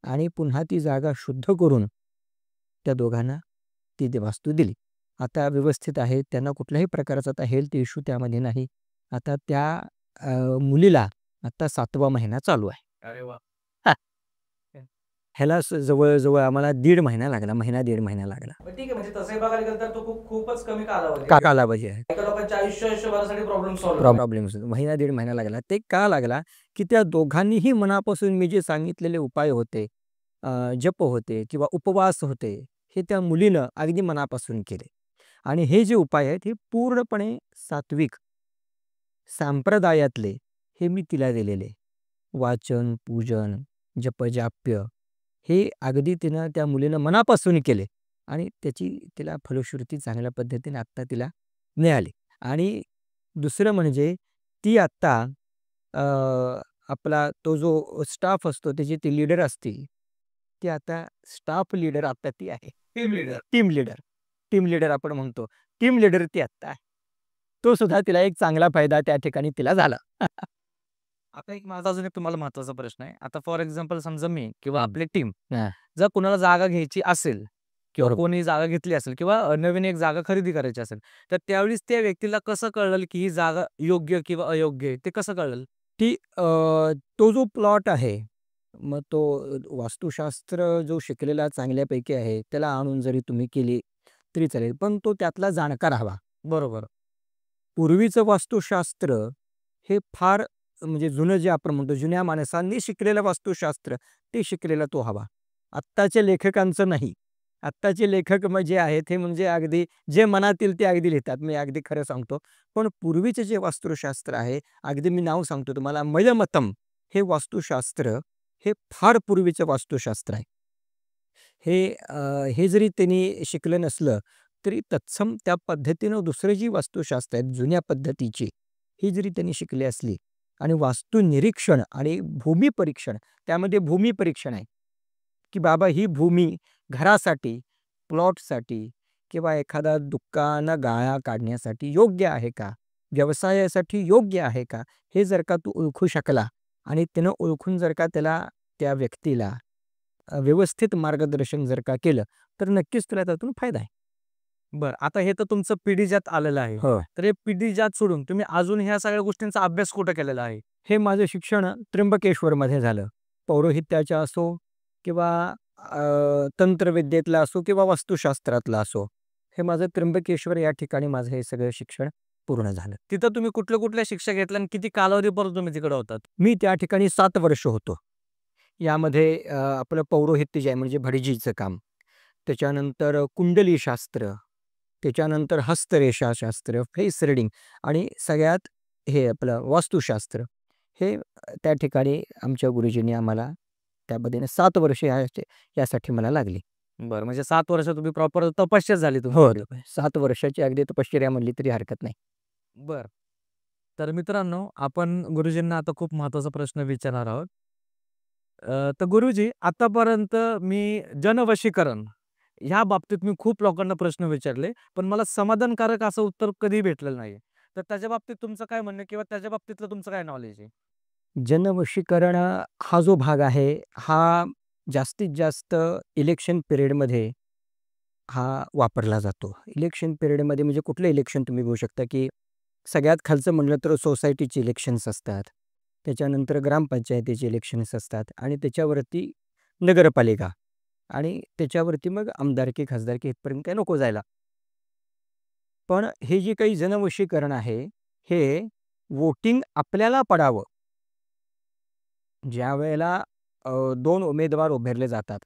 आणि पुन्हा ती जागा शुद्ध करून त्या दोघांना ती वास्तू दिली. आता व्यवस्थित आहे. त्यांना कुठल्याही प्रकारचा आता हेल्थ इश्यू त्यामध्ये नाही. आता त्या मुलीला आता 7वा महिना चालू आहे. अरे वाह! ह्याला जवळ-जवळ आम्हाला 1.5 महिना लागला. महिना 1.5 महिना लागला. मग ठीक आहे, म्हणजे तसंही बघायला गेलं तर तो खूपच कमी कालावधी आहे. कालावधी आहे. एका लोकांच्या आयुष्यभरासाठी प्रॉब्लेम सॉल्व्ह प्रॉब्लेम्स महिना 1.5 महिना लागला. ते का लागला, की त्या दोघांनीही मनापासून मी जे सांगितलेले उपाय होते, जप होते किंवा उपवास होते, हे त्या मुलीनं अगदी मनापासून केले. आणि हे जे उपाय आहेत हे पूर्णपणे सात्विक, संप्रदायातले हे मी तिला दिलेले. वाचन, पूजन, जपजाप्य हे अगदी तिनं त्या मुलीनं मनापासून केले आणि त्याची तिला फलश्रुती चांगल्या पद्धतीने आत्ता तिला मिळाली. आणि दुसरं म्हणजे ती आत्ता अ, आपला तो जो स्टाफ असतो त्याची ती लीडर असते. ती आता स्टाफ लीडर आता ती आहे. Team leader. Team leader. Team leader आपण म्हणतो. टीम लीडर ती आत्ता आहे. तो सुद्धा तिला एक चांगला फायदा त्या ठिकाणी तिला झाला. आता एक माझा अजून एक तुम्हाला महत्त्वाचा प्रश्न आहे. आता फॉर एक्झाम्पल समजा मी किंवा हं. आपली टीम हां. जर कुणाला जागा घ्यायची असेल किंवा बरोबर. कोणी जागा घेतली असेल किंवा नवीन एक जागा खरेदी करायची असेल, तर त्यावेळेस त्या व्यक्तीला कसं कळेल की ही जागा योग्य किंवा अयोग्य आहे, ते कसं कळेल? ती तो जो प्लॉट आहे, मग तो वास्तुशास्त्र जो शिकलेला चांगल्यापैकी आहे, त्याला आणून जरी तुम्ही केली तरी चालेल. पण तो त्यातला जाणकार हवा. बरोबर. पूर्वीचं वास्तुशास्त्र हे फार म्हणजे जुनं जे आपण म्हणतो, जुन्या माणसांनी शिकलेलं वास्तुशास्त्र, ते शिकलेला तो हवा. आत्ताच्या लेखकांचं नाही. आत्ताचे लेखक जे आहेत, हे म्हणजे अगदी जे मनात येईल ते अगदी लिहितात. मी अगदी खरं सांगतो. पण पूर्वीचे जे वास्तुशास्त्र आहे, अगदी मी नाव सांगतो तुम्हाला, मयमतम हे वास्तुशास्त्र, हे फार पूर्वीचं वास्तुशास्त्र आहे. हे जरी त्यांनी शिकलं नसलं, तरी तत्सम त्या पद्धतीनं दुसरं जी वास्तुशास्त्र आहेत, जुन्या पद्धतीची, ही जरी त्यांनी शिकली असली आणि वास्तु निरीक्षण आणि भूमी परीक्षण, त्यामध्ये भूमी परीक्षण आहे, की बाबा ही भूमी घरासाठी, प्लॉटसाठी किंवा एखादा दुकानं गाळा काढण्यासाठी योग्य आहे का? व्यवसायासाठी योग्य आहे का? हे जर का तू ओळखू शकला आणि त्यानं ओळखून जर का त्या व्यक्तीला व्यवस्थित मार्गदर्शन जर का केलं, तर नक्कीच तुला त्यातून फायदा आहे. बरं. आता हे तर तुमचं पिढीजात आलेलं आहे. हो. तर हे पिढीजात सोडून तुम्ही अजून ह्या सगळ्या गोष्टींचा अभ्यास कुठं केलेला आहे? हे माझं शिक्षण त्र्यंबकेश्वरमध्ये झालं. पौरोहित्याचं असो किंवा तंत्रविद्येतलं असो किंवा वास्तुशास्त्रातलं असो. हे माझं त्र्यंबकेश्वर या ठिकाणी माझं हे सगळं शिक्षण पूर्ण झालं. तिथं तुम्ही कुठल्या शिक्षा घेतल्या आणि किती कालावधीपर्यंत तुम्ही तिकडे होतात? मी त्या ठिकाणी 7 वर्ष होतो. यामध्ये आपलं पौरोहित्य जे आहे म्हणजे भटजीचं काम, त्याच्यानंतर कुंडलीशास्त्र, त्याच्यानंतर हस्तरेषाशास्त्र, फेस रीडिंग आणि सगळ्यात हे आपलं वास्तुशास्त्र. हे त्या ठिकाणी आमच्या गुरुजींनी आम्हाला त्या पद्धतीने 7 वर्ष यासाठी मला लागली. बरं, म्हणजे 7 वर्ष तुम्ही प्रॉपर तपश्चर्या झाली हो, तुमची. 7 वर्षाची अगदी तपश्चर्या म्हणली तरी हरकत नाही. बरं. तर मित्रांनो, आपण गुरुजींना आता खूप महत्त्वाचा प्रश्न विचारणार आहोत. तर गुरुजी, आतापर्यंत मी जनवशीकरण ह्या बाबतीत मी खूप लोकांना प्रश्न विचारले, पण मला समाधानकारक असं उत्तर कधीही भेटलेलं नाही. तर त्याच्या बाबतीत तुमचं काय म्हणणं आहे किंवा त्याच्या बाबतीतलं तुमचं काय नॉलेज आहे? जनवशीकरण हा जो भाग आहे, हा जास्तीत जास्त इलेक्शन पिरियडमध्ये हा वापरला जातो. इलेक्शन पिरियडमध्ये म्हणजे कुठलं इलेक्शन तुम्ही बघू शकता, की सगळ्यात खालचं म्हणलं तर सोसायटीचे इलेक्शन्स असतात. त्याच्यानंतर ग्रामपंचायतीचे इलेक्शन्स असतात आणि त्याच्यावरती नगरपालिका आणि त्याच्यावरती मग आमदारकी, खासदारकी इथपर्यंत काही नको जायला. पण हे जे काही जनवशीकरण आहे, हे वोटिंग आपल्याला पडावं. ज्यावेळेला 2 उमेदवार उभारले जातात.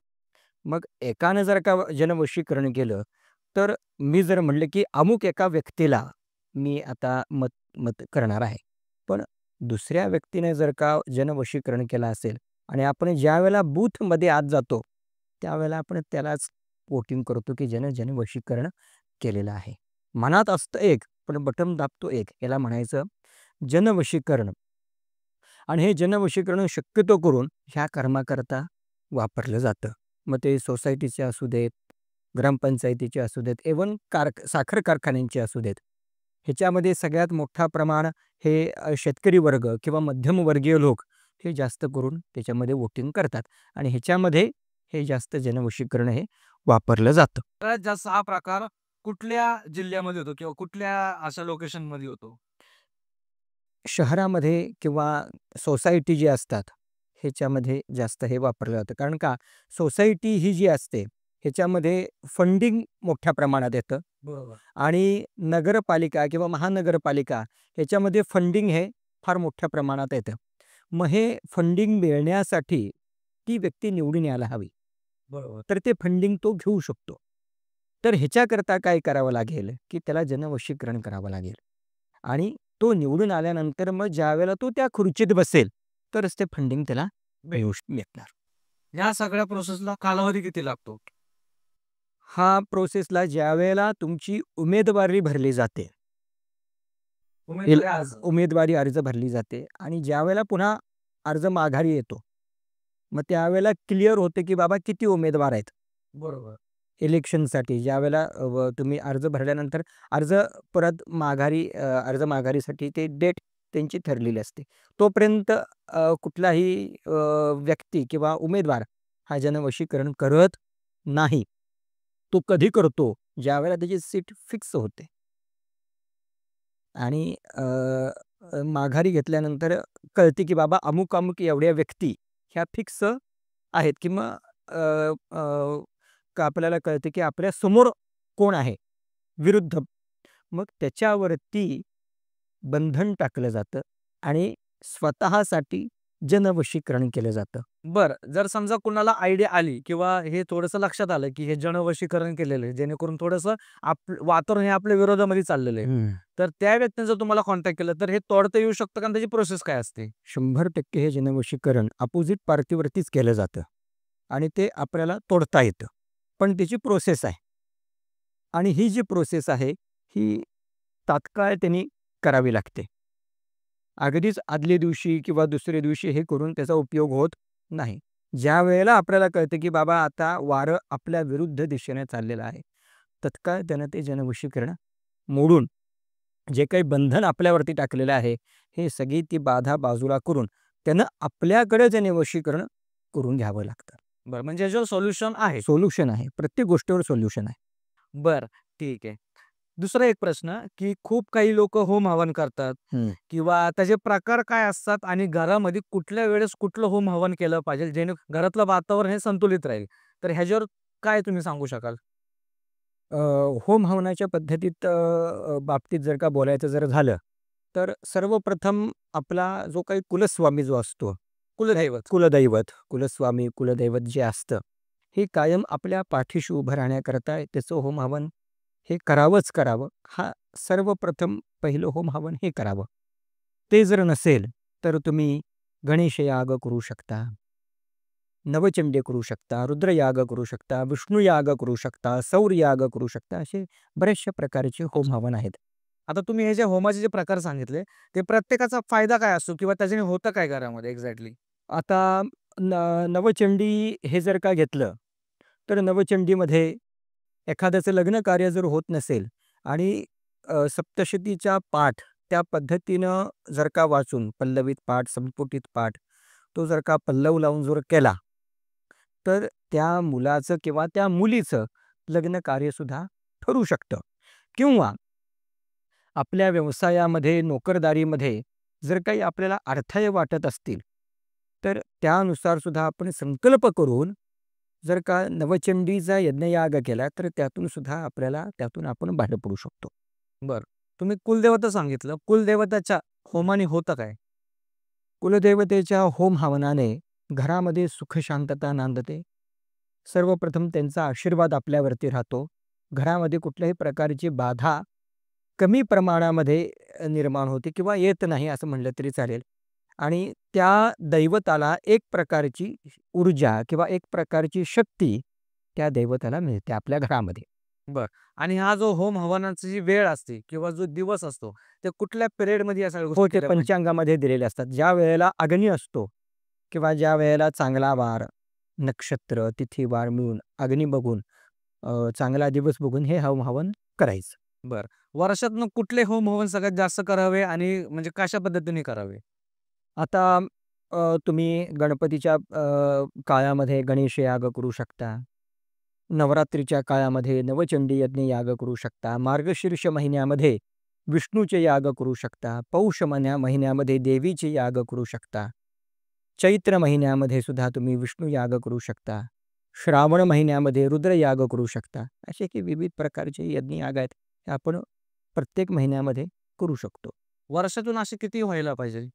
मग एकानं जर का जनवशीकरण केलं, तर मी जर म्हणलं की अमुक एका व्यक्तीला मी आता मत मत करणार आहे. पण दुसऱ्या व्यक्तीने जर का जनवशीकरण केलं असेल आणि आपण ज्यावेळेला बूथमध्ये आत जातो, त्यावेळेला आपण त्यालाच वोटिंग करतो की ज्यानं जनवशीकरण केलेलं आहे. मनात असतं एक, पण बटन दाबतो एक. याला म्हणायचं जनवशीकरण. आणि हे जनवशीकरण शक्यतो करून ह्या कर्माकरता वापरलं जातं. मग ते सोसायटीचे असू देत, ग्रामपंचायतीचे असू देत, इव्हन साखर कारखान्यांचे असू देत. ह्याच्यामध्ये सगळ्यात मोठा प्रमाण हे शेतकरी वर्ग किंवा मध्यमवर्गीय लोक हे जास्त करून त्याच्यामध्ये वोटिंग करतात आणि ह्याच्यामध्ये हे जास्त जनवशीकरण हे वापरलं जातं. सगळ्यात जास्त हा प्रकार कुठल्या जिल्ह्यामध्ये होतो किंवा कुठल्या अशा लोकेशनमध्ये होतो? शहरामध्ये किंवा सोसायटी जी असतात, ह्याच्यामध्ये जास्त हे वापरलं जातं. कारण का सोसायटी ही जी असते, ह्याच्यामध्ये फंडिंग मोठ्या प्रमाणात येतं बरोबर. आणि नगरपालिका किंवा महानगरपालिका ह्याच्यामध्ये फंडिंग हे फार मोठ्या प्रमाणात येतं. मग हे फंडिंग मिळण्यासाठी ती व्यक्ती निवडून यायला हवी. बरोबर. तर ते फंडिंग तो घेऊ शकतो. तर ह्याच्याकरता काय करावं लागेल, की त्याला जनवशीकरण करावं लागेल आणि तो निवडून आल्यानंतर मग ज्यावेळेला तो त्या खुर्चीत बसेल, तरच ते फंडिंग त्याला मिळणार. या सगळ्या प्रोसेसला कालावधी किती लागतो? हा प्रोसेसला ज्यावेळेला तुमची उमेदवारी भरली जाते, उमेदवारी अर्ज. उमेदवारी अर्ज भरली जाते आणि ज्यावेळेला पुन्हा अर्ज माघारी येतो, मग त्यावेळेला क्लिअर होते की बाबा किती उमेदवार आहेत. बरोबर. इलेक्शनसाठी ज्यावेळेला तुम्ही अर्ज भरल्यानंतर अर्ज परत माघारी अर्ज माघारीसाठी ते डेट त्यांची ठरलेली असते. तोपर्यंत कुठलाही व्यक्ती किंवा उमेदवार हा जनवशीकरण करत नाही. तो कधी करतो? ज्यावेळेला त्याची सीट फिक्स होते. आणि माघारी घेतल्यानंतर कळते की बाबा अमुक-अमुक एवढ्या व्यक्ती ह्या फिक्स आहेत किंवा अ, अ, का आपल्याला कळते की आपल्या समोर कोण आहे विरुद्ध. मग त्याच्यावरती बंधन टाकलं जातं आणि स्वतःसाठी जनवशीकरण केलं जातं. बरं, जर समजा कुणाला आयडिया आली किंवा हे थोडंसं लक्षात आलं, की हे जनवशीकरण केलेलं आहे, जेणेकरून थोडंसं वातावरण हे आपल्या विरोधामध्ये चाललेलं आहे. तर त्या व्यक्तीने जर तुम्हाला कॉन्टॅक्ट केलं, तर हे तोडता येऊ शकतं का आणि त्याची प्रोसेस काय असते? 100% हे जनवशीकरण अपोजिट पार्टीवरतीच केलं जातं आणि ते आपल्याला तोडता येतं. पण त्याची प्रोसेस आहे आणि ही जी प्रोसेस आहे, ही तात्काळ त्यांनी करावी लागते. अगदीच आदल्या दिवशी किंवा दुसऱ्या दिवशी हे करून त्याचा उपयोग होत नाही. ज्यावेळेला आपल्याला कळतं, की बाबा आता वारं आपल्या विरुद्ध दिशेने चाललेलं आहे, तत्काळ त्यानं ते जनवशीकरण मोडून जे काही बंधन आपल्यावरती टाकलेलं आहे, हे सगळी ती बाधा बाजूला करून त्यानं आपल्याकडे जनवशीकरण करून घ्यावं लागतं. बरं, म्हणजे याच्यावर सोल्युशन आहे. सोल्युशन आहे. प्रत्येक गोष्टीवर सोल्युशन आहे. बरं, ठीक आहे. दुसरा एक प्रश्न, की खूप काही लोकं होम हवन करतात किंवा त्याचे प्रकार काय असतात आणि घरामध्ये कुठल्या वेळेस कुठलं होम हवन केलं पाहिजे, जेणे घरातलं वातावरण हे संतुलित राहील. तर ह्याच्यावर काय तुम्ही सांगू शकाल? अ, होम हवनाच्या पद्धतीत बाबतीत जर का बोलायचं जर झालं, तर सर्वप्रथम आपला जो काही कुलस्वामी जो असतो, कुलदैवत. कुलस्वामी, कुलदैवत जे असतं, हे कायम आपल्या पाठीशी उभं राहण्याकरता त्याचं होम हवन हे करावंच करावं. हा सर्वप्रथम पहिलं होम हवन हे करावं. ते जर नसेल, तर तुम्ही गणेश याग करू शकता. नवचंडी करू शकता, रुद्रयाग करू शकता, विष्णुयाग करू शकता, सौरयाग करू शकता. असे बरेचशा प्रकारचे होम हवन आहेत. आता तुम्ही हे जे होमाचे जे प्रकार सांगितले, ते प्रत्येकाचा फायदा काय असतो किंवा त्याच्याने होतं काय घरामध्ये एक्झॅक्टली? आता न नवचंडी हे जर का घेतलं, तर नवचंडीमध्ये एखाद्याचं लग्न कार्य जर होत नसेल आणि सप्तशतीचा पाठ त्या पद्धतीनं जर का वाचून पल्लवित पाठ, संपुटित पाठ तो जर का पल्लव लावून जर केला, तर त्या मुलाचं किंवा त्या मुलीचं लग्न कार्यसुद्धा ठरू शकतं. किंवा आपल्या व्यवसायामध्ये, नोकरदारीमध्ये जर काही आपल्याला अडथळे वाटत असतील, तर त्यानुसार सुद्धा आपण संकल्प करून जर का नवचंडीचा यज्ञयाग केला, तर त्यातून सुद्धा आपल्याला त्यातून आपण बाहेर पडू शकतो. बरं. तुम्ही कुलदेवता सांगितलं. कुलदेवताच्या होमाने होतं काय? कुलदेवतेच्या होम हवनाने घरामध्ये सुख शांतता नांदते. सर्वप्रथम त्यांचा आशीर्वाद आपल्यावरती राहतो. घरामध्ये कुठल्याही प्रकारची बाधा कमी प्रमाणामध्ये निर्माण होते किंवा येत नाही असं म्हटलं तरी चालेल. आणि त्या दैवताला एक प्रकारची ऊर्जा किंवा एक प्रकारची शक्ती त्या दैवताला मिळते आपल्या घरामध्ये. बरं. आणि हा जो होम हवनाची जी वेळ असते किंवा जो दिवस असतो, ते कुठल्या पिरियडमध्ये या सगळ्या हो, गोष्टी ते केल्या पाहिजे? पंचांगामध्ये दिलेले असतात. ज्या वेळेला अग्नी असतो किंवा ज्या वेळेला चांगला वार, नक्षत्र, तिथी, वार मिळून अग्नी बघून चांगला दिवस बघून हे होम हवन करायचं. बरं. वर्षातनं कुठले होम हवन सगळ्यात जास्त करावे आणि म्हणजे कशा पद्धतीने करावे? आता तुम्ही गणपतीच्या काळामध्ये गणेश याग करू शकता. नवरात्रीच्या काळामध्ये नवचंडी यज्ञ याग करू शकता. मार्गशीर्ष महिन्यामध्ये विष्णूचे याग करू शकता. पौष महिन्यामध्ये देवीचे याग करू शकता. चैत्र महिन्यामध्ये सुद्धा तुम्ही विष्णू याग करू शकता. श्रावण महिन्यामध्ये रुद्र याग करू शकता. असे की विविध प्रकारचे यज्ञ याग आहेत, हे आपण प्रत्येक महिन्यामध्ये करू शकतो. वर्षातून असे किती व्हायला पाहिजे?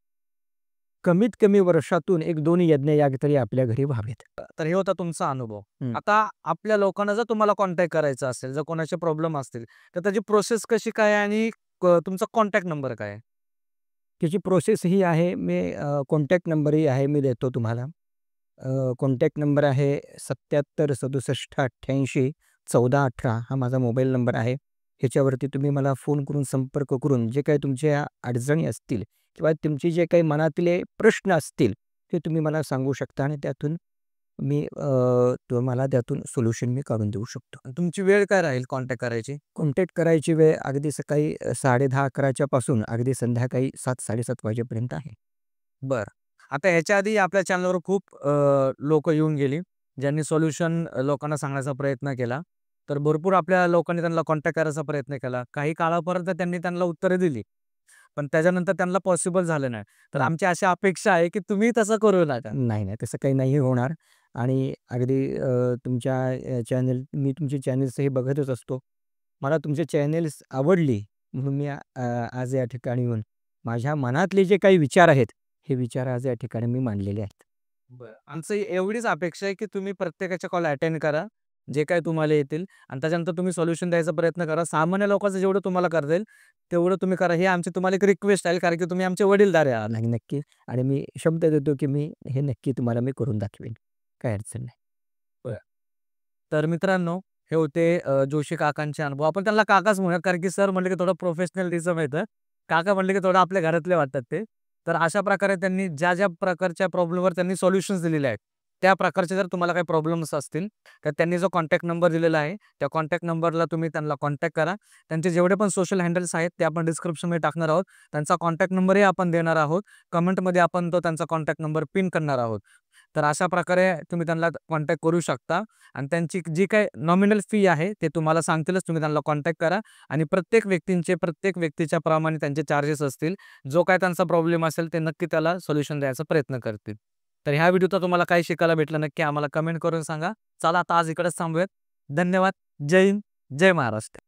कमीत कमी वर्षातून 1-2 यज्ञ याग तरी आपल्या घरी व्हावेत. तर हे होता तुमचा अनुभव. हं. आता आपल्या लोकांना जर तुम्हाला कॉन्टॅक्ट करायचा असेल, जर कोणाचे प्रॉब्लेम असतील, तर त्याची प्रोसेस कशी काय आहे आणि तुमचा कॉन्टॅक्ट नंबर काय आहे? त्याची प्रोसेस ही आहे, मी कॉन्टॅक्ट नंबरही आहे, मी देतो तुम्हाला. कॉन्टॅक्ट नंबर आहे 77 67 88 14 18 हा माझा मोबाईल नंबर आहे. ह्याच्यावरती तुम्ही मला फोन करून संपर्क करून जे काही तुमच्या अडचणी असतील किंवा तुमचे जे काही मनातले प्रश्न असतील, ते तुम्ही मला सांगू शकता आणि त्यातून मी तुम्हाला त्यातून सोल्युशन मी काढून देऊ शकतो. आणि तुमची वेळ काय राहील कॉन्टॅक्ट करायची? कॉन्टॅक्ट करायची वेळ अगदी सकाळी 10:30-11च्या पासून अगदी संध्याकाळी 7-7:30 वाजेपर्यंत आहे. बरं. आता ह्याच्या आधी आपल्या चॅनलवर खूप लोकं येऊन गेली, ज्यांनी सोल्युशन लोकांना सांगण्याचा प्रयत्न केला. तर भरपूर आपल्या लोकांनी त्यांना कॉन्टॅक्ट करायचा प्रयत्न केला. काही काळापर्यंत त्यांनी त्यांना उत्तरं दिली. पण त्याच्यानंतर त्यांना पॉसिबल झालं नाही. तर हं. आमची अशी अपेक्षा आहे, की तुम्ही तसं करू नका. नाही, नाही. तसं काही नाही होणार आणि अगदी तुमच्या मी तुमची चॅनल्सही बघतच असतो. मला तुमचे चॅनल्स आवडली म्हणून मी आज या ठिकाणी येऊन माझ्या मनातले जे काही विचार आहेत, हे विचार आज या ठिकाणी मी मांडलेले आहेत. बरं. आमचं एवढीच अपेक्षा आहे, की तुम्ही प्रत्येकाच्या कॉल अटेंड करा, जे काही तुम्हाला येतील आणि त्याच्यानंतर तुम्ही सोल्युशन द्यायचा प्रयत्न करा. सामान्य लोकांचं जेवढं तुम्हाला करता येईल, तेवढं तुम्ही करा. ही आमची तुम्हाला एक रिक्वेस्ट आहे, कारण की तुम्ही आमचे वडीलधारे आहात. नाही, नक्की आणि मी शब्द देतो, की मी हे नक्की तुम्हाला मी करून दाखवेन. काही अडचण नाही. बरं. तर मित्रांनो, हे होते जोशी काकांचे अनुभव. आपण त्यांना काकाच म्हणूयात, कारण की सर म्हटले की थोडं प्रोफेशनलिझम येतं. काका म्हटले की थोडं आपल्या घरातले वाटतात ते. तर अशा प्रकारे त्यांनी ज्या प्रकारच्या प्रॉब्लेमवर त्यांनी सोल्युशन्स दिलेले आहेत, त्या प्रकारचे जर तुम्हाला काही प्रॉब्लेम्स असतील, तर त्यांनी जो कॉन्टॅक्ट नंबर दिलेला आहे, त्या कॉन्टॅक्ट नंबरला तुम्ही त्यांना कॉन्टॅक्ट करा. त्यांचे जेवढे पण सोशल हँडल्स आहेत, ते आपण डिस्क्रिप्शनमध्ये टाकणार आहोत. त्यांचा कॉन्टॅक्ट नंबरही आपण देणार आहोत. कमेंटमध्ये आपण तो त्यांचा कॉन्टॅक्ट नंबर पिन करणार आहोत. तर अशा प्रकारे तुम्ही त्यांना कॉन्टॅक्ट करू शकता आणि त्यांची जी काही नॉमिनल फी आहे, ते तुम्हाला सांगतीलच. तुम्ही त्यांना कॉन्टॅक्ट करा आणि प्रत्येक व्यक्तीच्या प्रमाणे त्यांचे चार्जेस असतील. जो काही त्यांचा प्रॉब्लेम असेल, ते नक्की त्याला सोल्युशन द्यायचा प्रयत्न करतील. तर ह्या व्हिडिओचा तुम्हाला काय शिकायला भेटलं, नक्की आम्हाला कमेंट करून सांगा. चला आता आज इकडेच थांबूयात. धन्यवाद. जय हिंद, जय महाराष्ट्र.